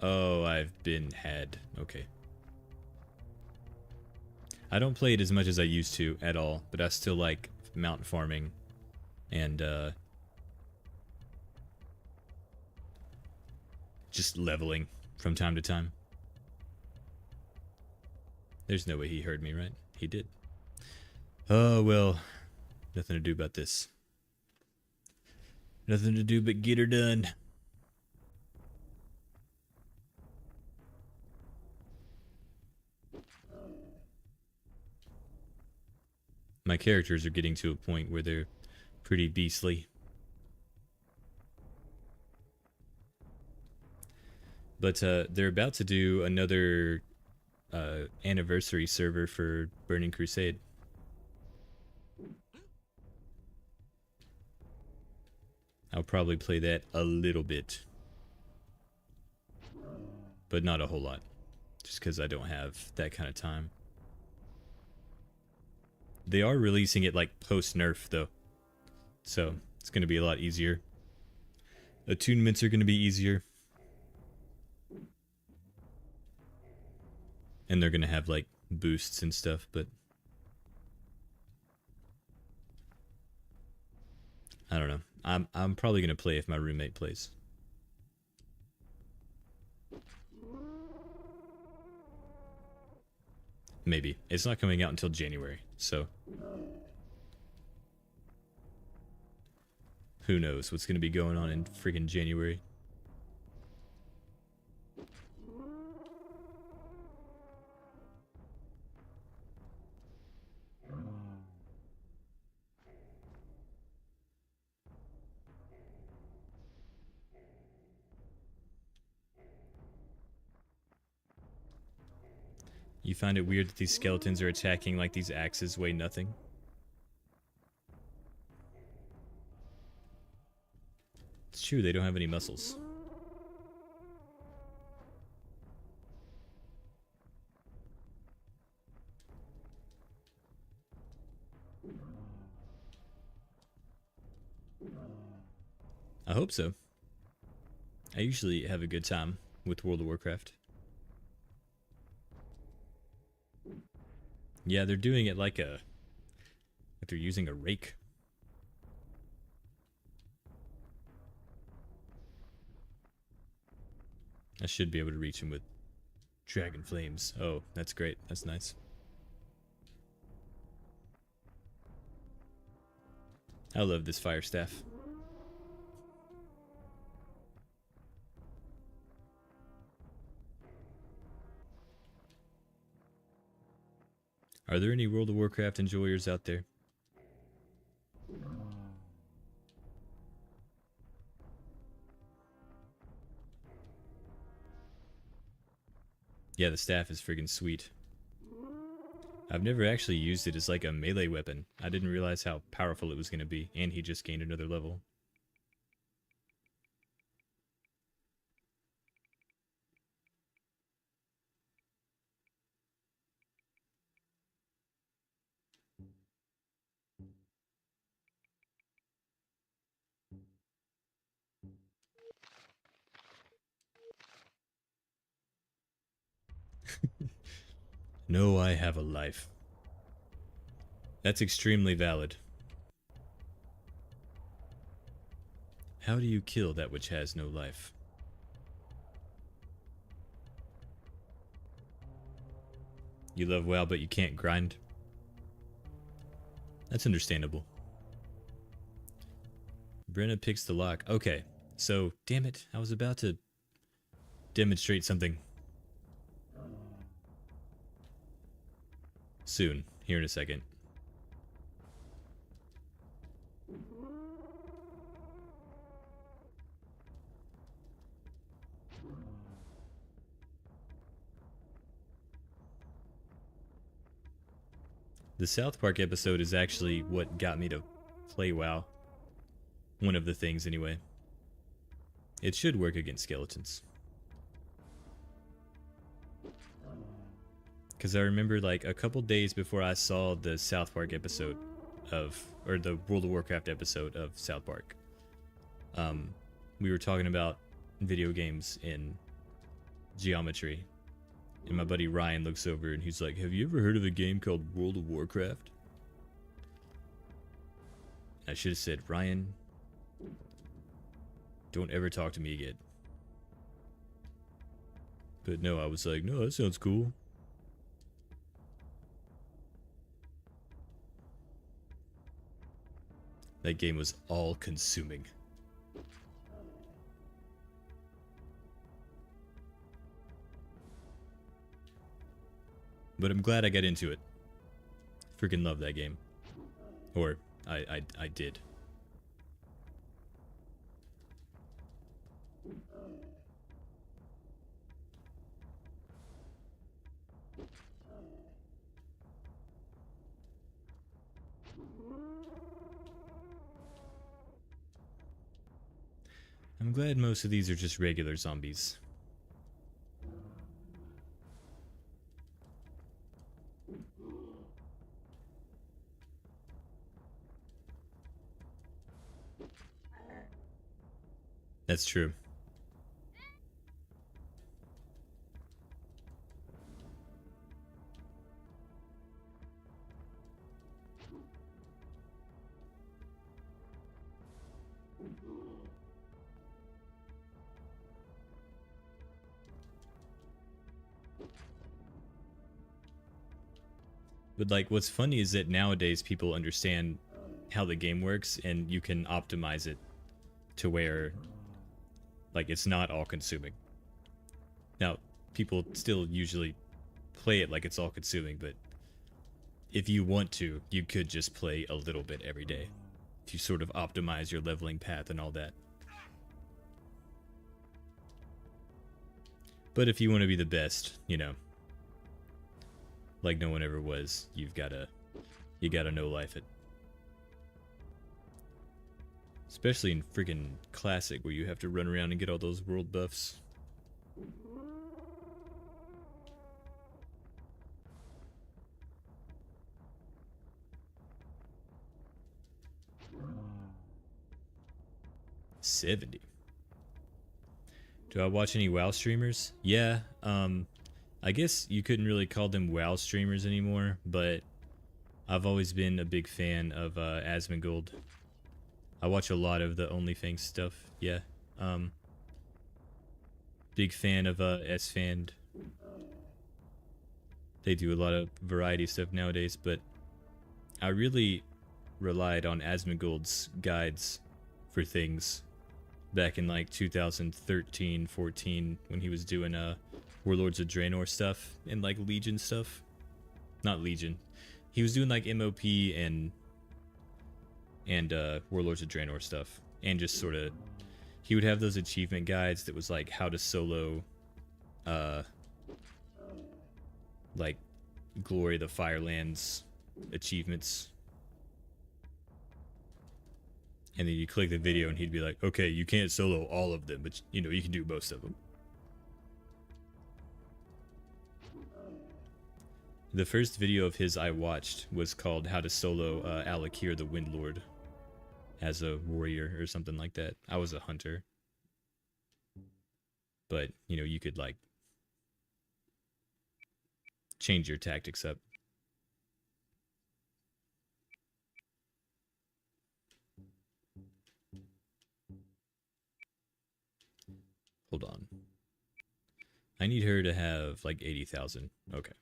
Oh, I've been had. Okay. I don't play it as much as I used to at all, but I still like mount farming and just leveling from time to time. There's no way he heard me, right? He did. Oh, well, nothing to do about this. Nothing to do but get her done. My characters are getting to a point where they're pretty beastly. But they're about to do another anniversary server for Burning Crusade. I'll probably play that a little bit. But not a whole lot. Just because I don't have that kind of time. They are releasing it like post-nerf though. So it's going to be a lot easier. Attunements are going to be easier. And they're going to have like boosts and stuff, but I don't know. I'm probably going to play if my roommate plays. Maybe. It's not coming out until January, so who knows what's going to be going on in freaking January. You find it weird that these skeletons are attacking like these axes weigh nothing? It's true, they don't have any muscles. I hope so. I usually have a good time with World of Warcraft. Yeah, they're doing it like they're using a rake. I should be able to reach him with dragon flames. Oh, that's great. That's nice. I love this fire staff. Are there any World of Warcraft enjoyers out there? Yeah, the staff is friggin' sweet. I've never actually used it as like a melee weapon. I didn't realize how powerful it was going to be, and he just gained another level. No, I have a life. That's extremely valid. How do you kill that which has no life? You love WoW, but you can't grind? That's understandable. Brenna picks the lock. Okay, so, damn it, I was about to demonstrate something. Soon, here in a second. The South Park episode is actually what got me to play WoW. One of the things, anyway. It should work against skeletons. Because I remember, like, a couple days before I saw the South Park episode or the World of Warcraft episode of South Park, we were talking about video games in geometry. And my buddy Ryan looks over and he's like, have you ever heard of a game called World of Warcraft? I should have said, Ryan, don't ever talk to me again. But no, I was like, no, that sounds cool. That game was all-consuming. But I'm glad I got into it. Freaking love that game. Or, I did. I'm glad most of these are just regular zombies. That's true. But like, what's funny is that nowadays people understand how the game works, and you can optimize it to where, like, it's not all-consuming. Now, people still usually play it like it's all-consuming, but if you want to, you could just play a little bit every day. If you sort of optimize your leveling path and all that. But if you want to be the best, you know, like no one ever was. You gotta know life it. Especially in friggin' Classic, where you have to run around and get all those world buffs. $70. Do I watch any WoW streamers? Yeah, I guess you couldn't really call them WoW streamers anymore, but I've always been a big fan of Asmongold. I watch a lot of the OnlyFans stuff, yeah. Big fan of SFand. They do a lot of variety stuff nowadays, but I really relied on Asmongold's guides for things back in like 2013, 14, when he was doing Warlords of Draenor stuff and like Legion stuff. Not Legion. He was doing like MOP and Warlords of Draenor stuff, and just sort of, he would have those achievement guides that was like how to solo like Glory of the Firelands achievements. And then you click the video and he'd be like, okay, you can't solo all of them, but you know, you can do most of them. The first video of his I watched was called How to Solo Alakir the Windlord as a warrior or something like that. I was a hunter. But, you know, you could like change your tactics up. Hold on. I need her to have like 80,000. Okay.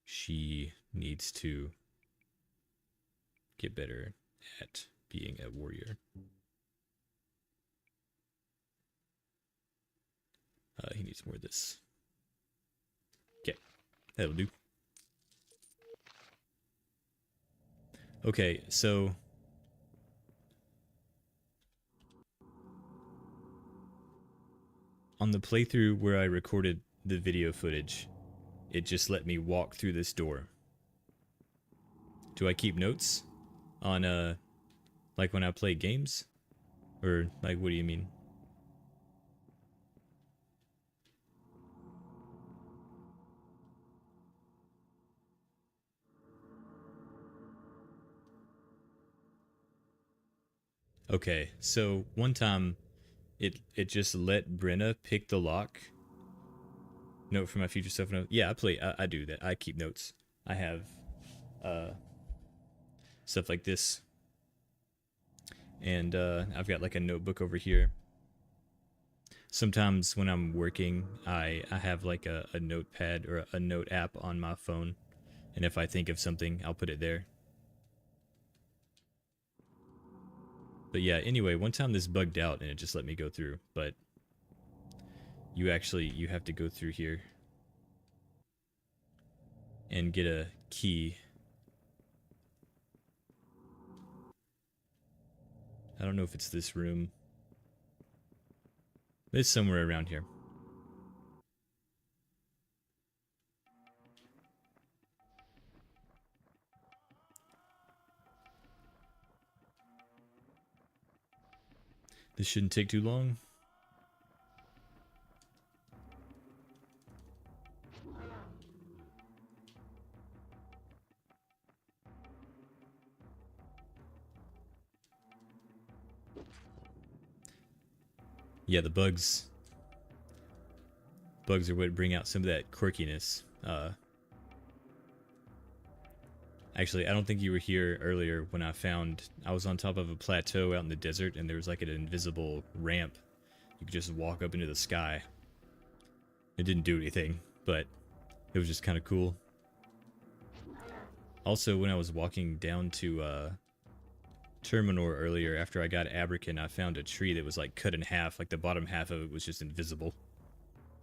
She needs to get better at being a warrior. He needs more of this. Okay, that'll do. Okay, so on the playthrough where I recorded the video footage, it just let me walk through this door. Do I keep notes on like when I play games? Or like, what do you mean? Okay, so one time it just let Brenna pick the lock. Note for my future stuff. No, yeah, I do that. I keep notes. I have stuff like this, and I've got like a notebook over here. Sometimes when I'm working, I have like a notepad or a note app on my phone, and if I think of something, I'll put it there. But yeah, anyway, one time this bugged out and it just let me go through, but you have to go through here and get a key. I don't know if it's this room. It's somewhere around here. This shouldn't take too long. Yeah, the bugs are what bring out some of that quirkiness. Actually, I don't think you were here earlier when I was on top of a plateau out in the desert, and there was like an invisible ramp. You could just walk up into the sky. It didn't do anything, but it was just kind of cool. Also, when I was walking down to Terminor earlier, after I got Abrakan, I found a tree that was like cut in half. Like the bottom half of it was just invisible.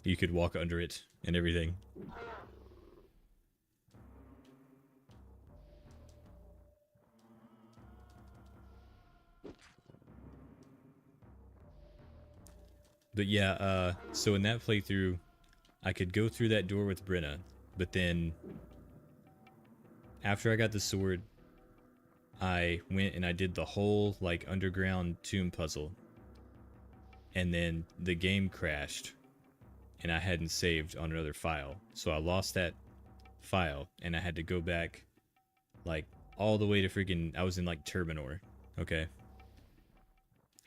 You could walk under it and everything. But yeah, so in that playthrough, I could go through that door with Brenna, but then after I got the sword, I went and I did the whole like underground tomb puzzle, and then the game crashed, and I hadn't saved on another file, so I lost that file, and I had to go back like all the way to freaking. I was in like Terminor, okay.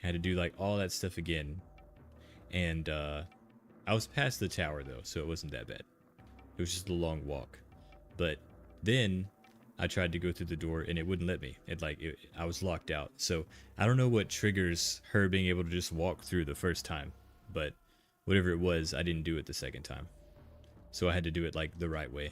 I had to do like all that stuff again, and I was past the tower though, so it wasn't that bad. It was just a long walk, but then I tried to go through the door and it wouldn't let me. I was locked out. So I don't know what triggers her being able to just walk through the first time, but whatever it was, I didn't do it the second time. So I had to do it like the right way.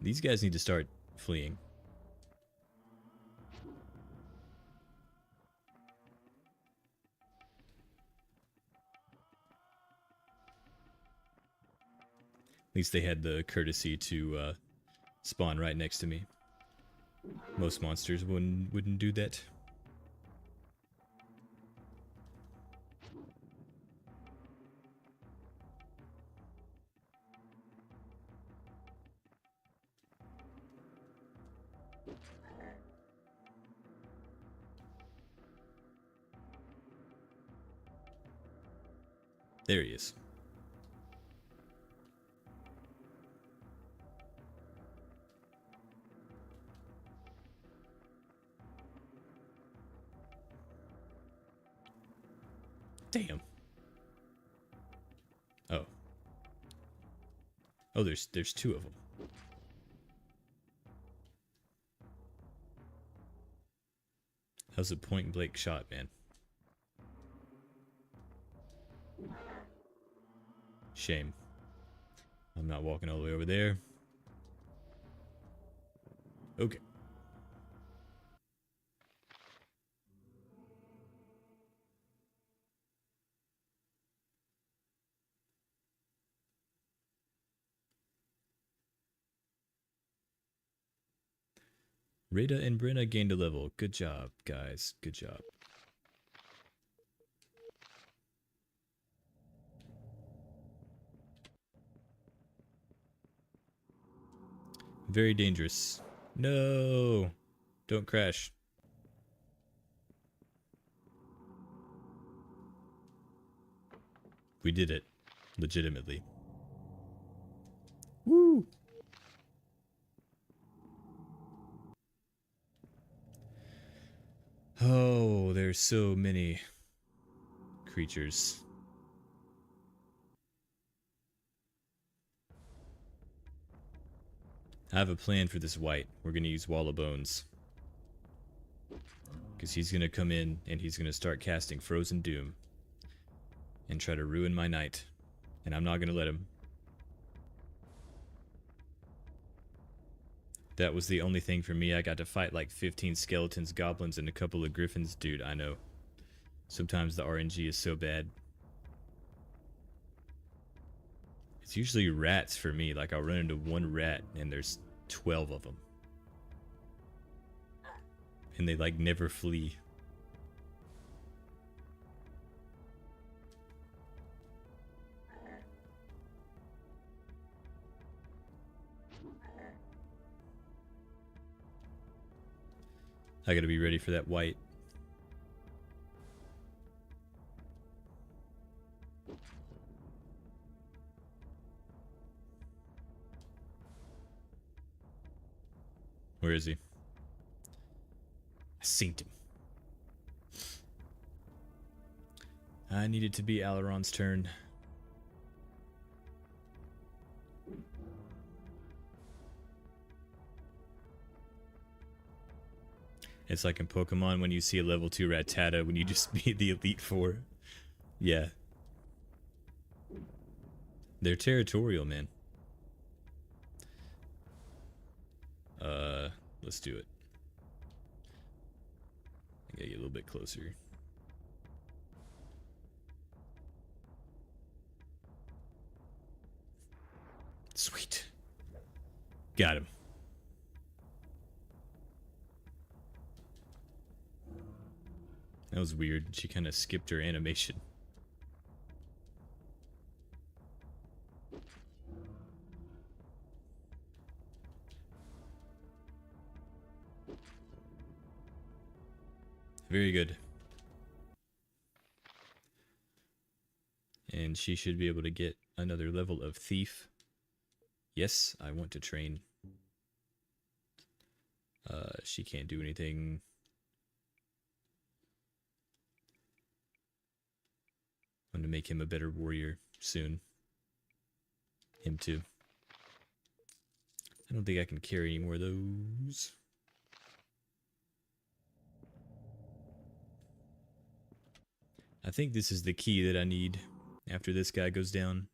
These guys need to start fleeing. At least they had the courtesy to spawn right next to me. Most monsters wouldn't do that. There he is. Damn. Oh. Oh, there's two of them. That was a point blank shot, man. Shame. I'm not walking all the way over there. Okay. Rita and Brenna gained a level. Good job, guys. Good job. Very dangerous. No! Don't crash. We did it. Legitimately. Woo! Oh, there's so many creatures. I have a plan for this white. We're gonna use Wall of Bones. Because he's gonna come in and he's gonna start casting Frozen Doom. And try to ruin my night. And I'm not gonna let him. That was the only thing for me. I got to fight like 15 skeletons, goblins, and a couple of griffins. Dude, I know. Sometimes the RNG is so bad. It's usually rats for me. Like, I'll run into one rat and there's 12 of them. And they, like, never flee. I gotta be ready for that white. Where is he? I seen him. I need it to be Alaron's turn. It's like in Pokemon when you see a level 2 Rattata when you just beat the Elite Four. Yeah. They're territorial, man. Let's do it. I gotta get a little bit closer. Sweet. Got him. That was weird. She kind of skipped her animation. Very good. And she should be able to get another level of thief. Yes, I want to train. She can't do anything. I'm gonna make him a better warrior soon. Him too. I don't think I can carry any more of those. I think this is the key that I need after this guy goes down.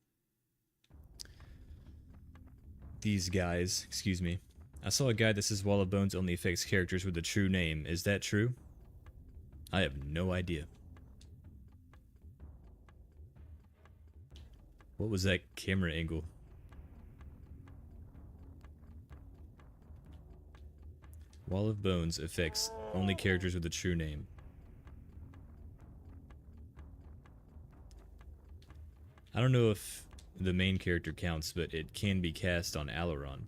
These guys, excuse me. I saw a guide that says Wall of Bones only affects characters with a true name. Is that true? I have no idea. What was that camera angle? Wall of Bones affects only characters with a true name. I don't know if the main character counts, but it can be cast on Alaron.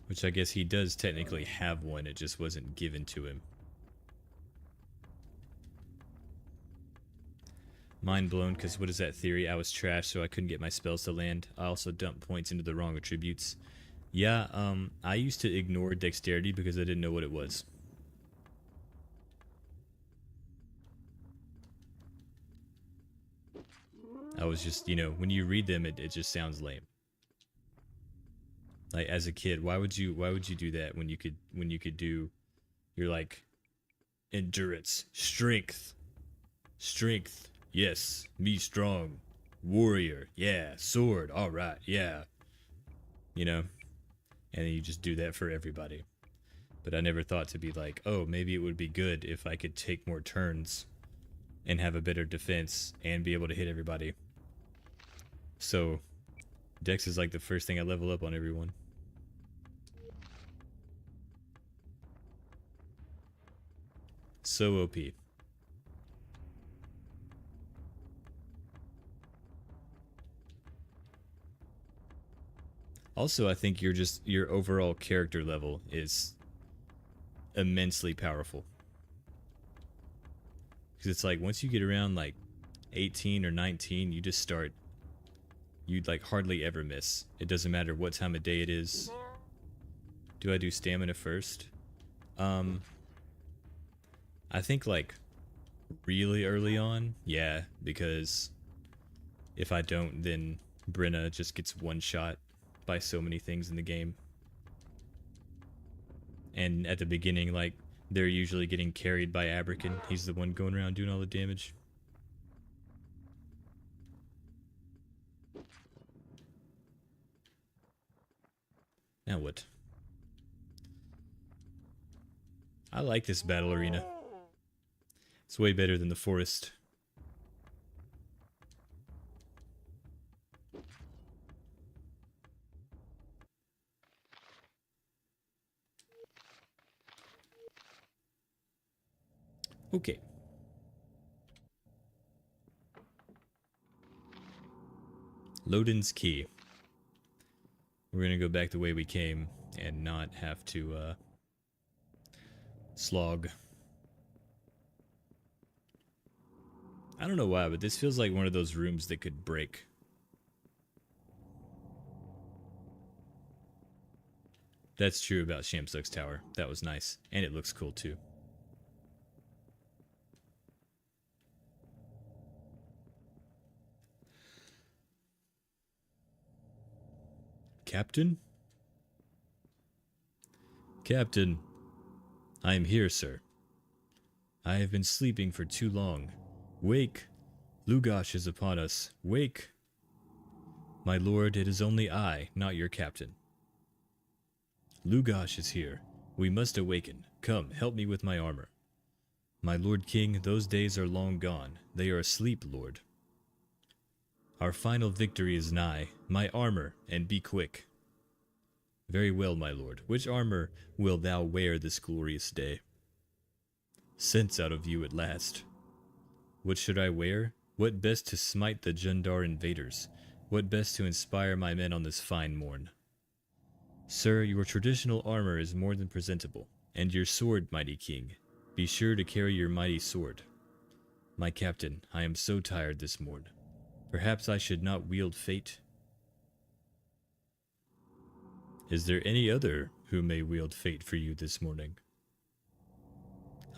Which I guess he does technically have one, it just wasn't given to him. Mind blown, because what is that theory? I was trash, so I couldn't get my spells to land. I also dumped points into the wrong attributes. Yeah, I used to ignore dexterity because I didn't know what it was. I was just, you know, when you read them, it just sounds lame. Like, as a kid, why would you do that when you could do, you're like, endurance, strength, yes, me strong, warrior, yeah, sword, alright, yeah. You know? And you just do that for everybody. But I never thought to be like, oh, maybe it would be good if I could take more turns and have a better defense and be able to hit everybody. So, Dex is like the first thing I level up on everyone. So OP. Also, I think your overall character level is immensely powerful. Because it's like, once you get around like 18 or 19, you just start, you'd like hardly ever miss. It doesn't matter what time of day it is. Do I do stamina first? I think like really early on, yeah, because if I don't, then Brenna just gets one shot by so many things in the game. And at the beginning, like, they're usually getting carried by Abrakan. He's the one going around doing all the damage. Now what? I like this battle arena. It's way better than the forest. Okay. Lodin's Key. We're gonna go back the way we came and not have to slog. I don't know why, but this feels like one of those rooms that could break. That's true about Shamsuck's tower. That was nice. And it looks cool too. Captain? Captain, I am here, sir. I have been sleeping for too long. Wake! Lugash is upon us. Wake! My lord, it is only I, not your captain. Lugash is here. We must awaken. Come, help me with my armor. My lord king, those days are long gone. They are asleep, lord. Our final victory is nigh. My armor, and be quick. Very well, my lord. Which armor wilt thou wear this glorious day? Sense out of you at last. What should I wear? What best to smite the Jundar invaders? What best to inspire my men on this fine morn? Sir, your traditional armor is more than presentable, and your sword, mighty king. Be sure to carry your mighty sword. My captain, I am so tired this morn. Perhaps I should not wield fate. Is there any other who may wield fate for you this morning?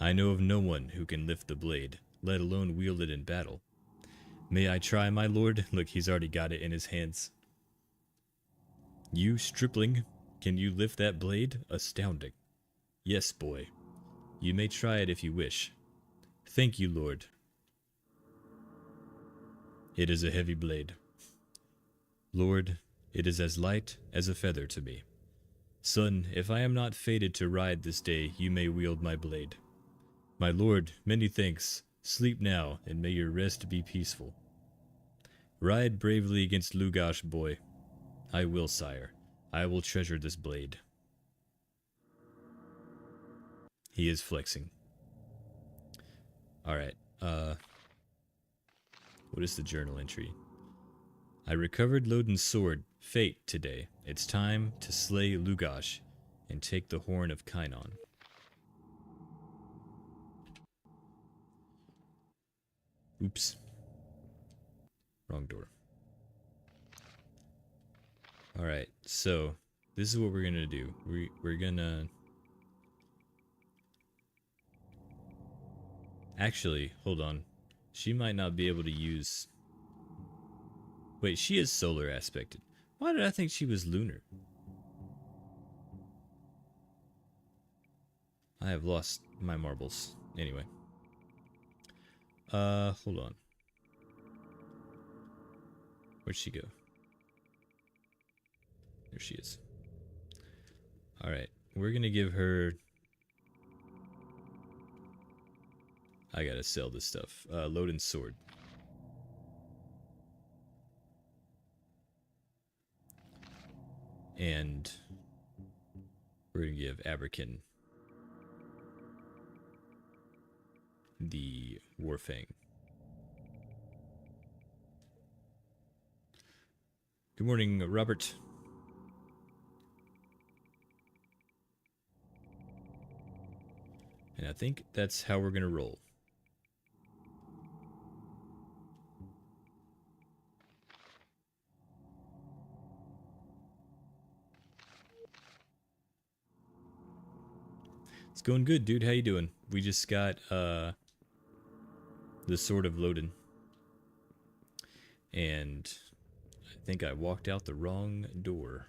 I know of no one who can lift the blade, let alone wield it in battle. May I try, my lord? Look, he's already got it in his hands. You, stripling, can you lift that blade? Astounding. Yes, boy. You may try it if you wish. Thank you, lord. It is a heavy blade. Lord, it is as light as a feather to me. Son, if I am not fated to ride this day, you may wield my blade. My lord, many thanks. Sleep now, and may your rest be peaceful. Ride bravely against Lugash, boy. I will, sire. I will treasure this blade. He is flexing. Alright, what is the journal entry? I recovered Lodin's sword, Fate, today. It's time to slay Lugash and take the horn of Kainon. Oops. Wrong door. Alright, so this is what we're gonna do. We're gonna... Actually, hold on. She might not be able to use... Wait, she is solar aspected. Why did I think she was lunar? I have lost my marbles. Anyway. Hold on. Where'd she go? There she is. Alright, we're gonna give her... I gotta sell this stuff. Lodin's sword. And we're gonna give Aberkin the Warfang. Good morning, Robert. And I think that's how we're gonna roll. It's going good, dude. How you doing? We just got the Sword of Lodin. And I think I walked out the wrong door.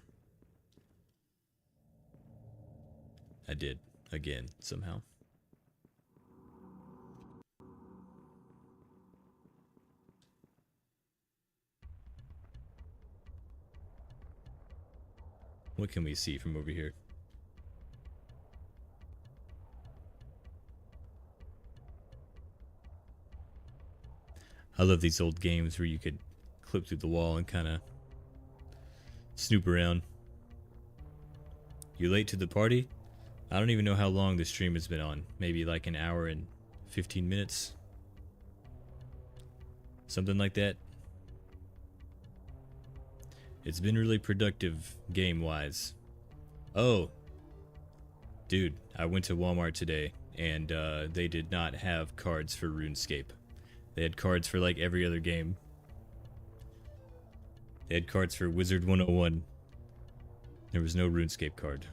I did. Again, somehow. What can we see from over here? I love these old games where you could clip through the wall and kind of snoop around. You late to the party? I don't even know how long the stream has been on. Maybe like an hour and 15 minutes. Something like that. It's been really productive game-wise. Oh. Dude, I went to Walmart today and they did not have cards for RuneScape. They had cards for like every other game. They had cards for Wizard 101. There was no RuneScape card.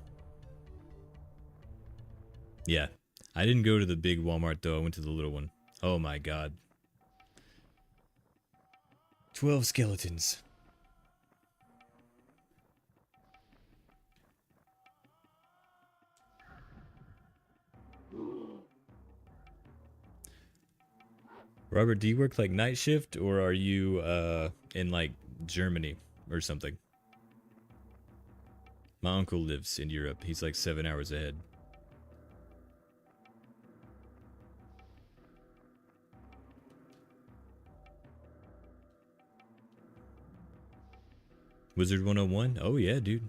Yeah. I didn't go to the big Walmart though, I went to the little one. Oh my god. 12 skeletons. Robert, do you work like night shift or are you in like Germany or something? My uncle lives in Europe. He's like 7 hours ahead. Wizard 101? Oh yeah, dude.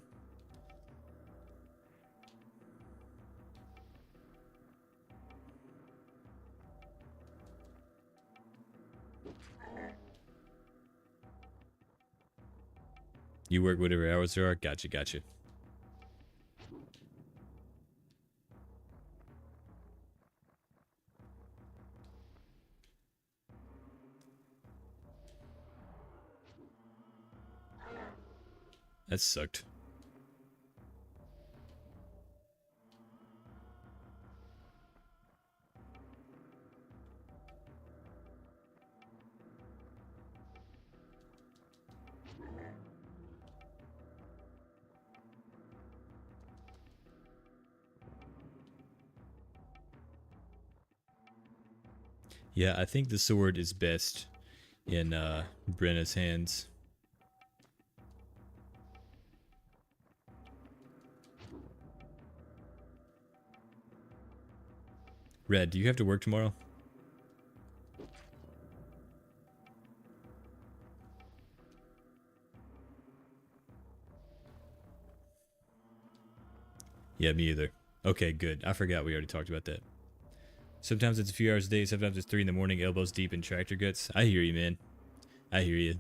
You work whatever hours there are? Gotcha, gotcha. That sucked. Yeah, I think the sword is best in Brenna's hands. Red, do you have to work tomorrow? Yeah, me either. Okay, good. I forgot we already talked about that. Sometimes it's a few hours a day, sometimes it's 3 in the morning, elbows deep in tractor guts. I hear you, man. I hear you.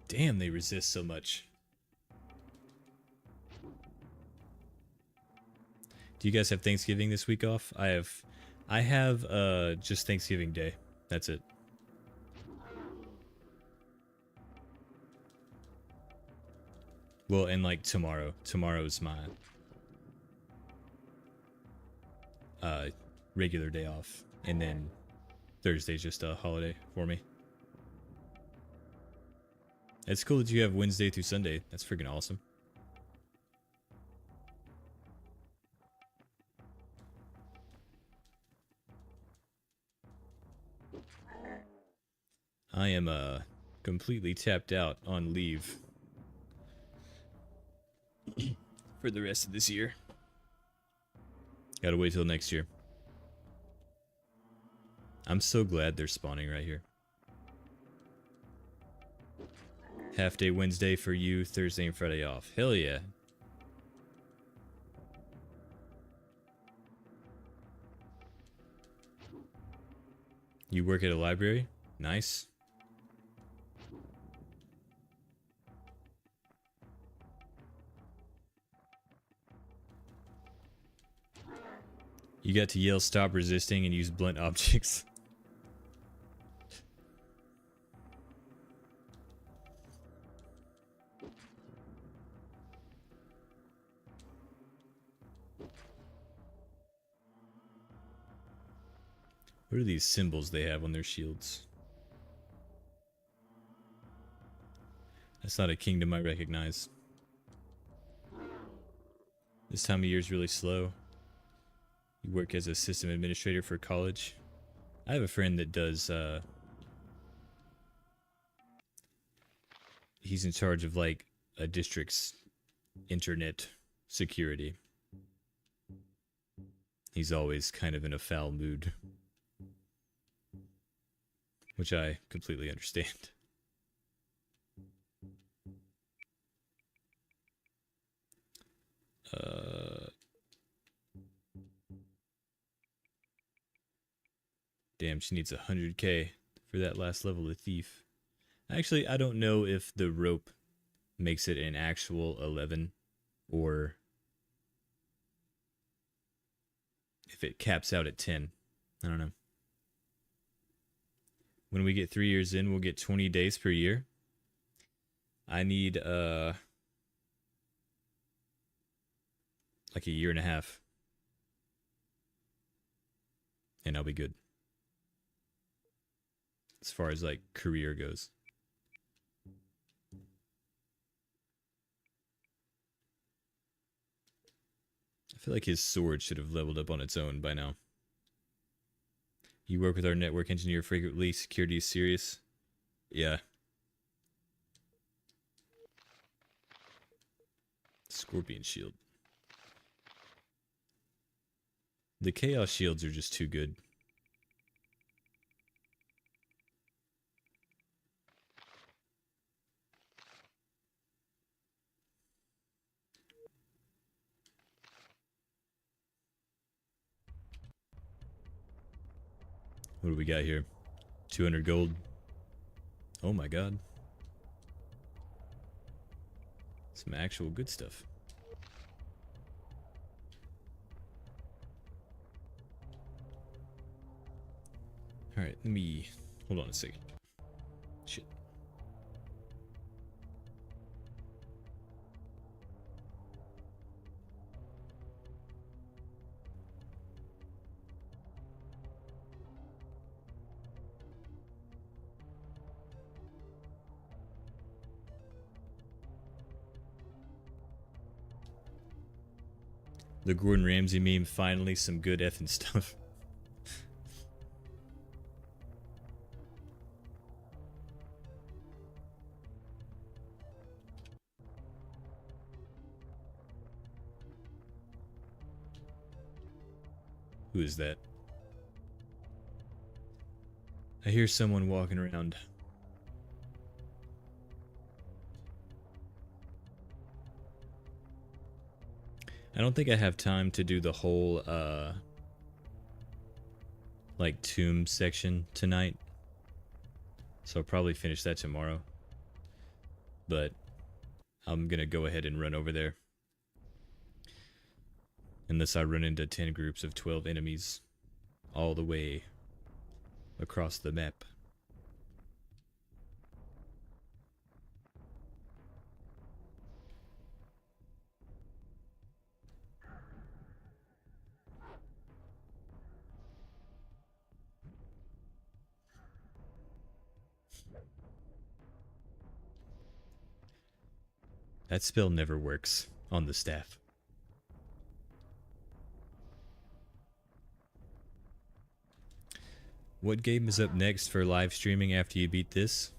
Damn, they resist so much. Do you guys have Thanksgiving this week off? I have just Thanksgiving Day. That's it. Well, and like tomorrow. Tomorrow's my regular day off. And then Thursday's just a holiday for me. It's cool that you have Wednesday through Sunday. That's freaking awesome. I am completely tapped out on leave for the rest of this year. Gotta wait till next year. I'm so glad they're spawning right here. Half day Wednesday for you, Thursday and Friday off. Hell yeah. You work at a library? Nice. You got to yell stop resisting and use blunt objects. What are these symbols they have on their shields? That's not a kingdom I recognize. This time of year is really slow. You work as a system administrator for college. I have a friend that does, he's in charge of like a district's internet security. He's always kind of in a foul mood, which I completely understand. Damn, she needs 100k for that last level of thief. Actually, I don't know if the rope makes it an actual 11 or if it caps out at 10. I don't know. When we get 3 years in, we'll get 20 days per year. I need like a year and a half, and I'll be good as far as like career goes. feel like his sword should have leveled up on its own by now. You work with our network engineer frequently. Security is serious. Yeah. Scorpion shield. The chaos shields are just too good. What do we got here? 200 gold. Oh my god. Some actual good stuff. Alright, let me... Hold on a second. Shit. The Gordon Ramsay meme, finally some good effing stuff. Who is that? I hear someone walking around. I don't think I have time to do the whole, like, tomb section tonight. So I'll probably finish that tomorrow. But I'm gonna go ahead and run over there. Unless I run into 10 groups of 12 enemies all the way across the map. That spell never works on the staff. What game is up next for live streaming after you beat this?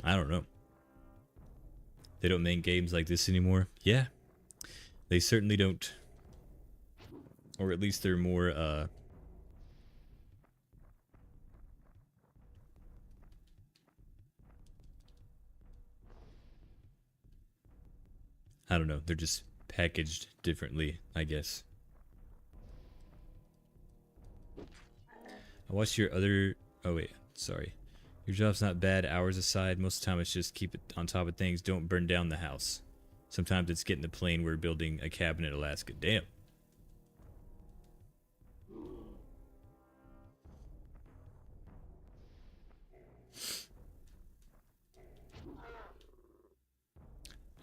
I don't know. They don't make games like this anymore? Yeah. They certainly don't. Or at least they're more, I don't know. They're just packaged differently, I guess. I watched your other... Oh, wait. Sorry. Your job's not bad, hours aside. Most of the time it's just keep it on top of things. Don't burn down the house. Sometimes it's getting the plane we're building a cabin in Alaska. Damn.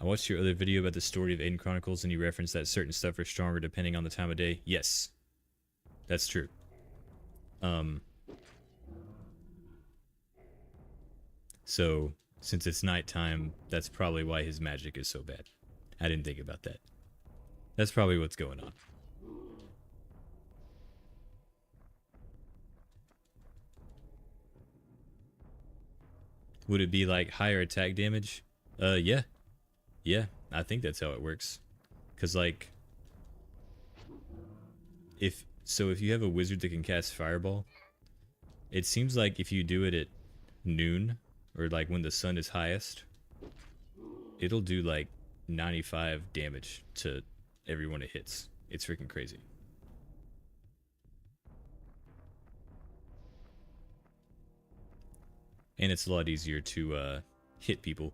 I watched your other video about the story of Aidyn Chronicles and you referenced that certain stuff are stronger depending on the time of day. Yes. That's true. So, since it's nighttime, that's probably why his magic is so bad. I didn't think about that. That's probably what's going on. Would it be like higher attack damage? Yeah. Yeah, I think that's how it works. Cause like, if you have a wizard that can cast Fireball, it seems like if you do it at noon, or like when the sun is highest, it'll do like 95 damage to everyone it hits. It's freaking crazy. And it's a lot easier to hit people.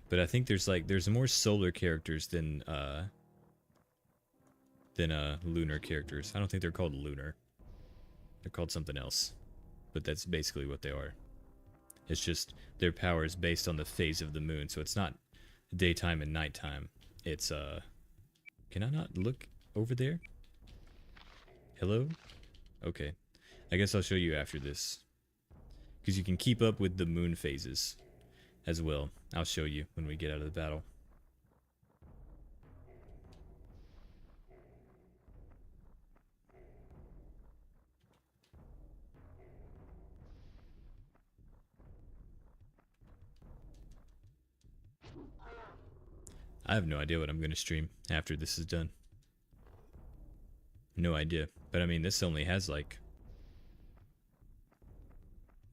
But I think there's more solar characters than lunar characters. I don't think they're called lunar. They're called something else. But that's basically what they are. It's just their power is based on the phase of the moon, so it's not daytime and nighttime. It's can I not look over there? Hello? Okay. I guess I'll show you after this. Because you can keep up with the moon phases as well. I'll show you when we get out of the battle. I have no idea what I'm going to stream after this is done. No idea. But I mean, this only has like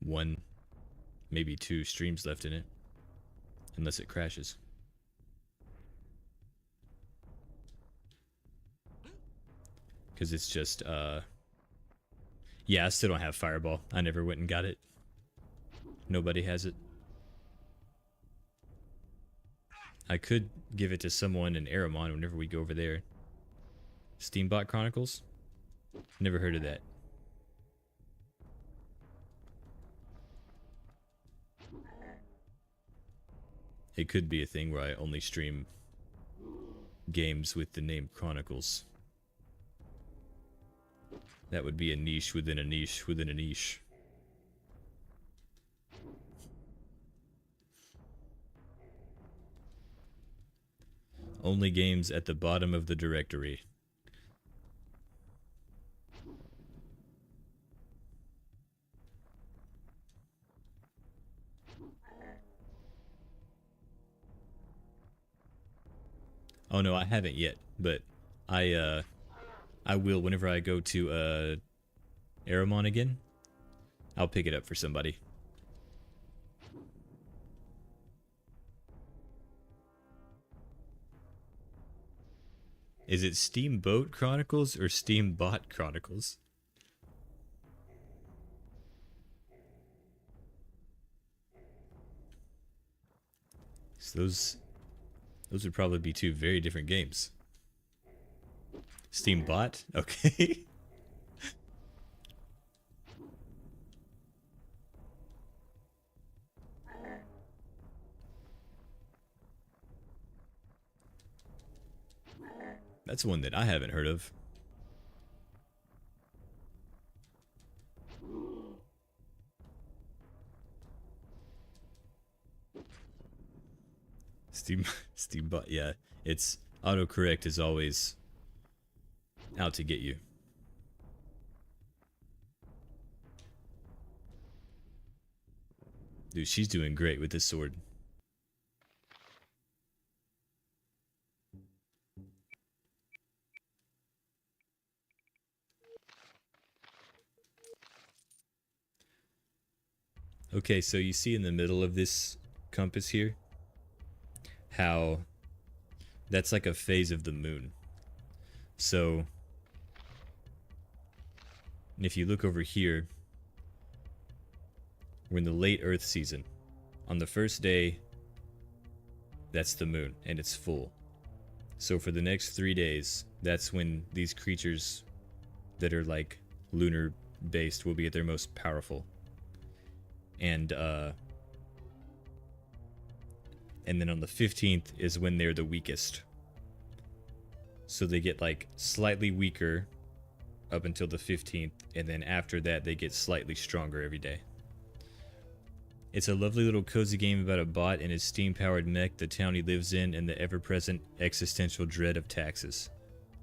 1, maybe 2 streams left in it. Unless it crashes. Because it's just, yeah, I still don't have Fireball. I never went and got it. Nobody has it. I could give it to someone in Aramon whenever we go over there. Steambot Chronicles? Never heard of that. It could be a thing where I only stream games with the name Chronicles. That would be a niche within a niche within a niche. Only games at the bottom of the directory. Oh no, I haven't yet, but I will whenever I go to Aramon again. I'll pick it up for somebody. Is it Steamboat Chronicles or Steambot Chronicles? So those would probably be 2 very different games. Steambot? Okay. That's one that I haven't heard of. Steambot, yeah. It's autocorrect is always out to get you. Dude, she's doing great with this sword. Okay, so you see in the middle of this compass here how that's like a phase of the moon. So if you look over here, we're in the late Earth season. On the first day, that's the moon, and it's full. So for the next 3 days, that's when these creatures that are like lunar based will be at their most powerful. And then on the 15th is when they're the weakest. So they get like slightly weaker up until the 15th, and then after that they get slightly stronger every day. It's a lovely little cozy game about a bot and his steam-powered mech, the town he lives in, and the ever-present existential dread of taxes.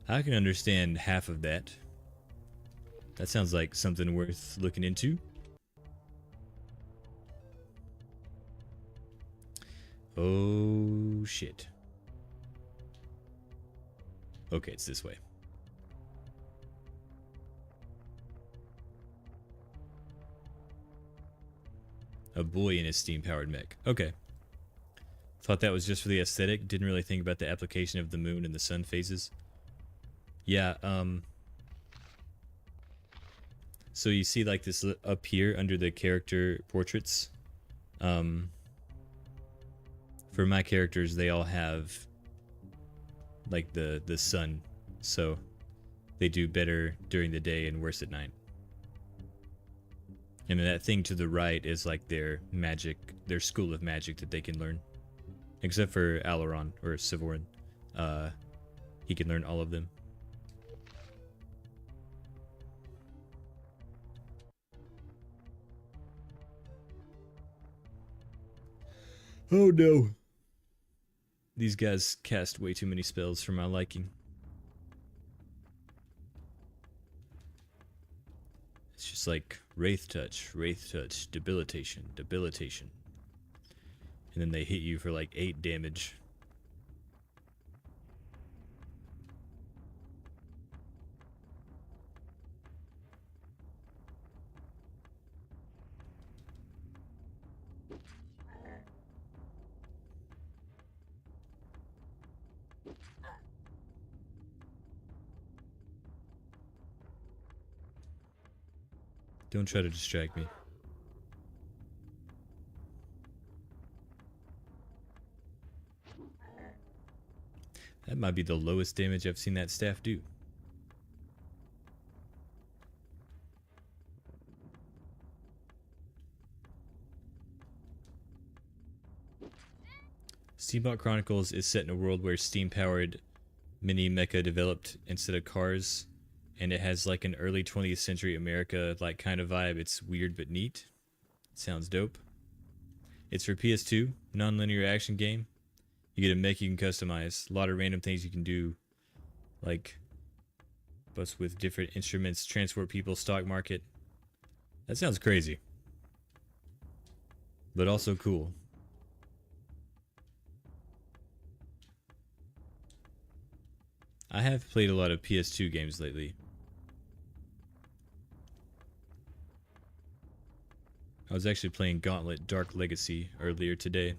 I can understand half of that. That sounds like something worth looking into. Oh, shit. Okay, it's this way. A boy in his steam-powered mech. Okay. Thought that was just for the aesthetic. Didn't really think about the application of the moon and the sun phases. Yeah, so you see like this up here under the character portraits. For my characters, they all have like the sun, so they do better during the day and worse at night. And then that thing to the right is like their magic, their school of magic that they can learn. Except for Aileron or Sevoran. He can learn all of them. Oh no. These guys cast way too many spells for my liking. It's just like Wraith Touch, Debilitation, Debilitation. And then they hit you for like 8 damage. Don't try to distract me. That might be the lowest damage I've seen that staff do. Steambot Chronicles is set in a world where steam-powered mini mecha developed instead of cars, and it has like an early 20th century America like kind of vibe. It's weird but neat. Sounds dope. It's for PS2, non-linear action game. You get a mech you can customize. A lot of random things you can do, like bust with different instruments, transport people, stock market. That sounds crazy, but also cool. I have played a lot of PS2 games lately. I was actually playing Gauntlet Dark Legacy earlier today.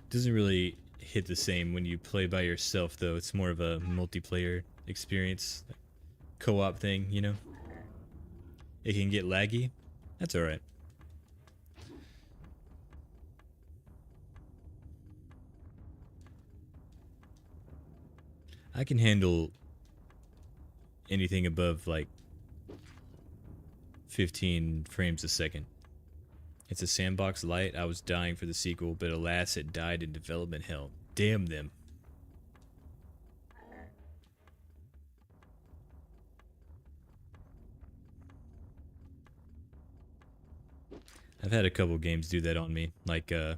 Doesn't really hit the same when you play by yourself though. It's more of a multiplayer experience, co-op thing, you know? It can get laggy. That's alright. I can handle anything above like 15 frames a second. It's a sandbox light. I was dying for the sequel, but alas, it died in development hell. Damn them. I've had a couple games do that on me. Like, I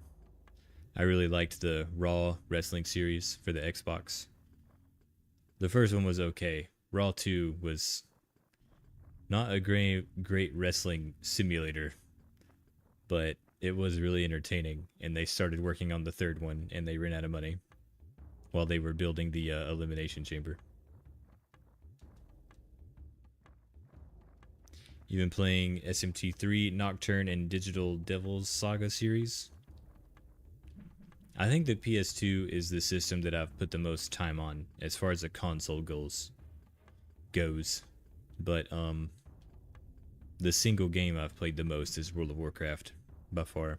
really liked the Raw wrestling series for the Xbox. The first one was okay. Raw 2 was not a great wrestling simulator, but it was really entertaining, and they started working on the third one, and they ran out of money while they were building the Elimination Chamber. You've been playing SMT3, Nocturne, and Digital Devils Saga series. I think the PS2 is the system that I've put the most time on as far as the console goes. But the single game I've played the most is World of Warcraft by far.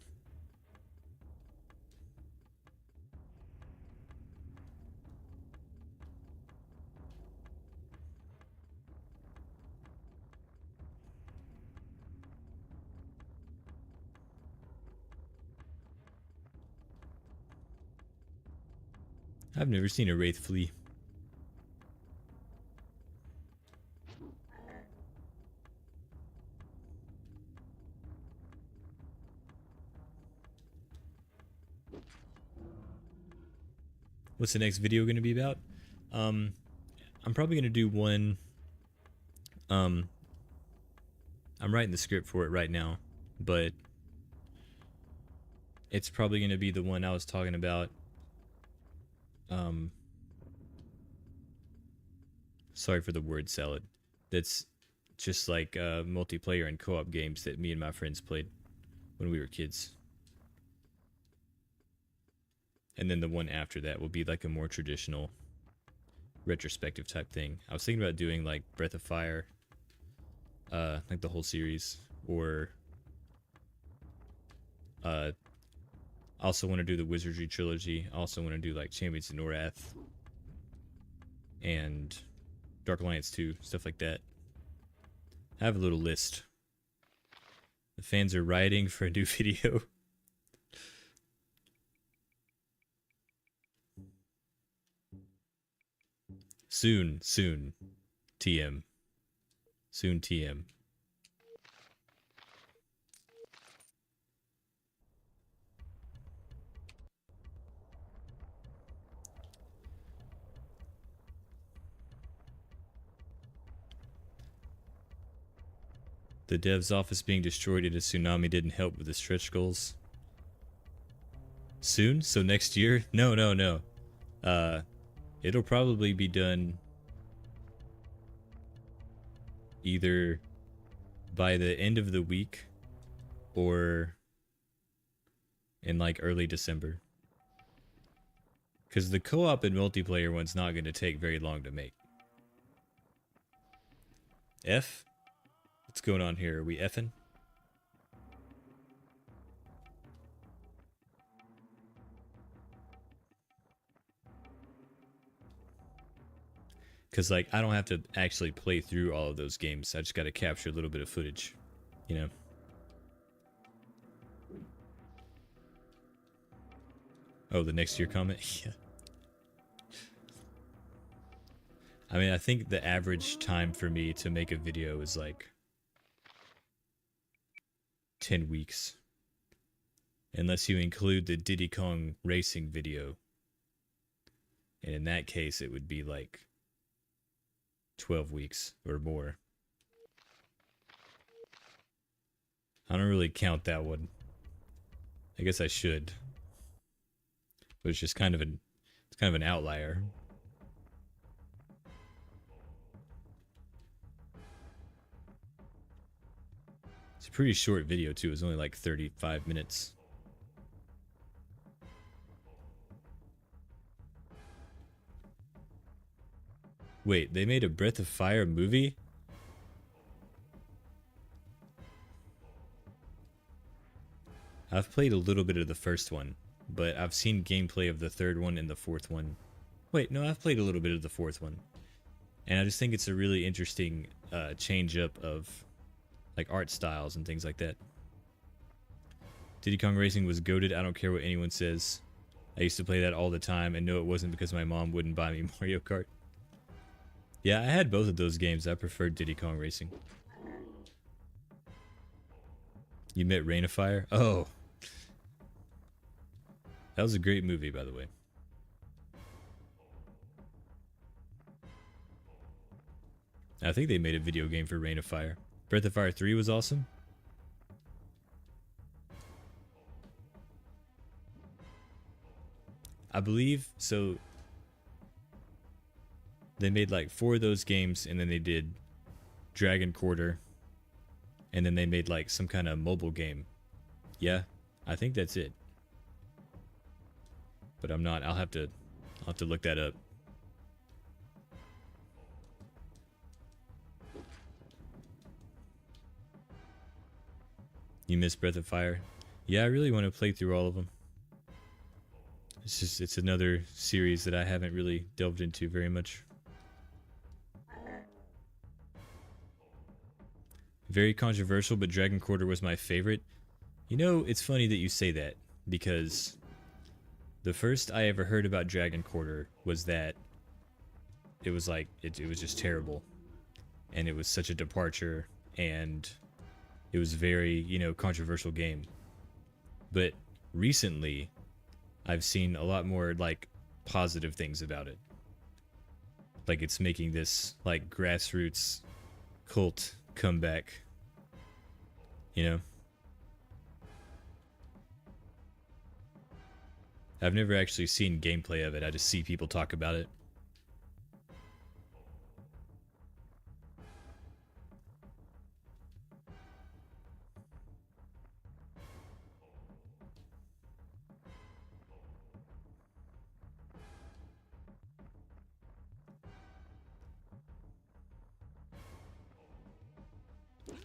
I've never seen a Wraith flee. What's the next video going to be about? I'm probably going to do one. I'm writing the script for it right now, but it's probably going to be the one I was talking about. Sorry for the word salad. That's just like multiplayer and co-op games that me and my friends played when we were kids. And then the one after that will be like a more traditional retrospective type thing. I was thinking about doing like Breath of Fire, like the whole series, or also want to do the Wizardry trilogy. I also want to do like Champions of Norath and Dark Alliance 2, stuff like that. I have a little list. The fans are rioting for a new video. Soon, TM. Soon TM. The dev's office being destroyed in a tsunami didn't help with the stretch goals. Soon? So next year? No, no, no. It'll probably be done either by the end of the week or in like early December. Because the co-op and multiplayer one's not going to take very long to make. F? What's going on here? Are we effing? Because, like, I don't have to actually play through all of those games. I just got to capture a little bit of footage, you know? Oh, the next year comment? Yeah. I mean, I think the average time for me to make a video is like 10 weeks. Unless you include the Diddy Kong racing video. And in that case, it would be like 12 weeks or more. I don't really count that one. I guess I should. But it's just kind of an outlier. It's a pretty short video too. It's only like 35 minutes. Wait, they made a Breath of Fire movie? I've played a little bit of the first one, but I've seen gameplay of the third one and the fourth one. Wait, no, I've played a little bit of the fourth one. And I just think it's a really interesting change up of like art styles and things like that. Diddy Kong Racing was goated. I don't care what anyone says. I used to play that all the time, and no, it wasn't because my mom wouldn't buy me Mario Kart. Yeah, I had both of those games. I preferred Diddy Kong Racing. You met Rain of Fire? Oh. That was a great movie, by the way. I think they made a video game for Rain of Fire. Breath of Fire 3 was awesome. I believe, so they made like 4 of those games, and then they did Dragon Quarter, and then they made like some kind of mobile game. Yeah, I think that's it. But I'm not. I'll have to look that up. You missed Breath of Fire? Yeah, I really want to play through all of them. It's another series that I haven't really delved into very much. Very controversial, but Dragon Quarter was my favorite. You know, it's funny that you say that, because the first I ever heard about Dragon Quarter was that it was like, it was just terrible. And it was such a departure, and it was very, you know, controversial game. But recently, I've seen a lot more, like, positive things about it. Like, it's making this, like, grassroots cult comeback. You know? I've never actually seen gameplay of it. I just see people talk about it.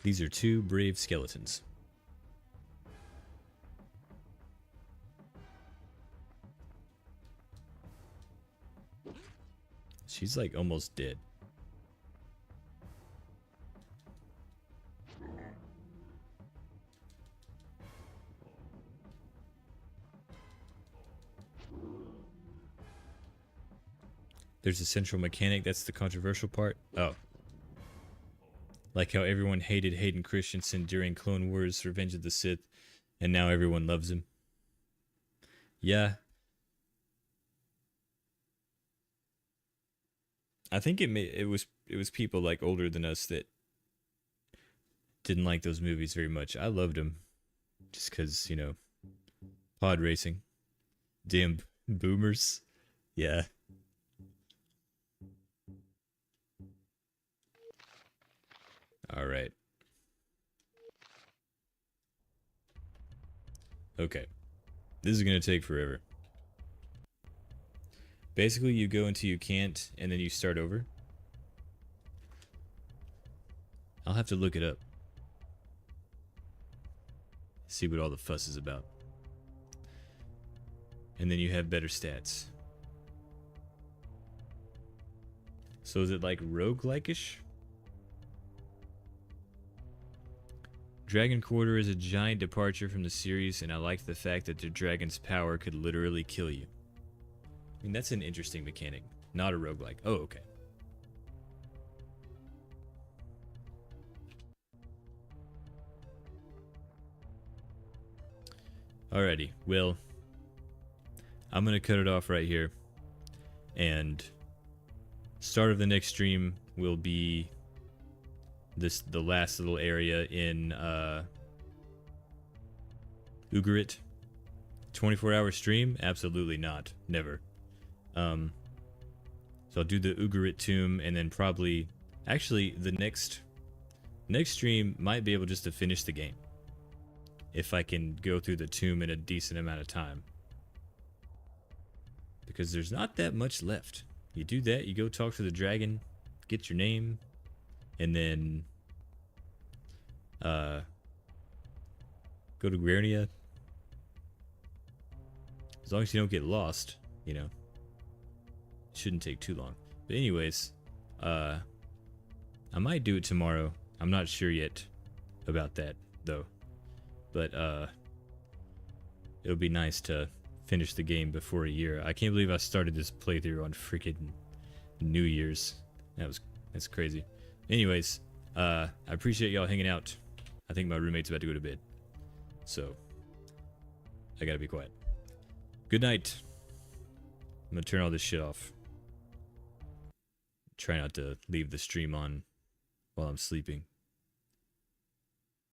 These are 2 brave skeletons. She's like almost dead. There's a central mechanic. That's the controversial part. Oh. Like how everyone hated Hayden Christensen during Clone Wars Revenge of the Sith, and now everyone loves him. Yeah. I think it was people like older than us that didn't like those movies very much. I loved them just cuz, pod racing. Damn boomers. Yeah. All right. Okay. This is going to take forever. Basically, you go until you can't, and then you start over. I'll have to look it up. See what all the fuss is about. And then you have better stats. So is it like roguelike-ish? Dragon Quarter is a giant departure from the series, and I liked the fact that the dragon's power could literally kill you. I mean, that's an interesting mechanic. Not a roguelike. Oh, okay. Alrighty, well, I'm going to cut it off right here. And start of the next stream will be the last little area in Ugarit. 24-hour stream? Absolutely not. Never. So I'll do the Ugarit tomb, and then probably, actually, the next stream might be able just to finish the game, if I can go through the tomb in a decent amount of time, because there's not that much left. You do that, you go talk to the dragon, get your name, and then go to Guernia. As long as you don't get lost, shouldn't take too long. But anyways, I might do it tomorrow. I'm not sure yet about that though. But it'll be nice to finish the game before a year. I can't believe I started this playthrough on freaking New Year's. That's crazy. Anyways, I appreciate y'all hanging out. I think my roommate's about to go to bed, so I gotta be quiet. Good night. I'm gonna turn all this shit off. Try not to leave the stream on while I'm sleeping.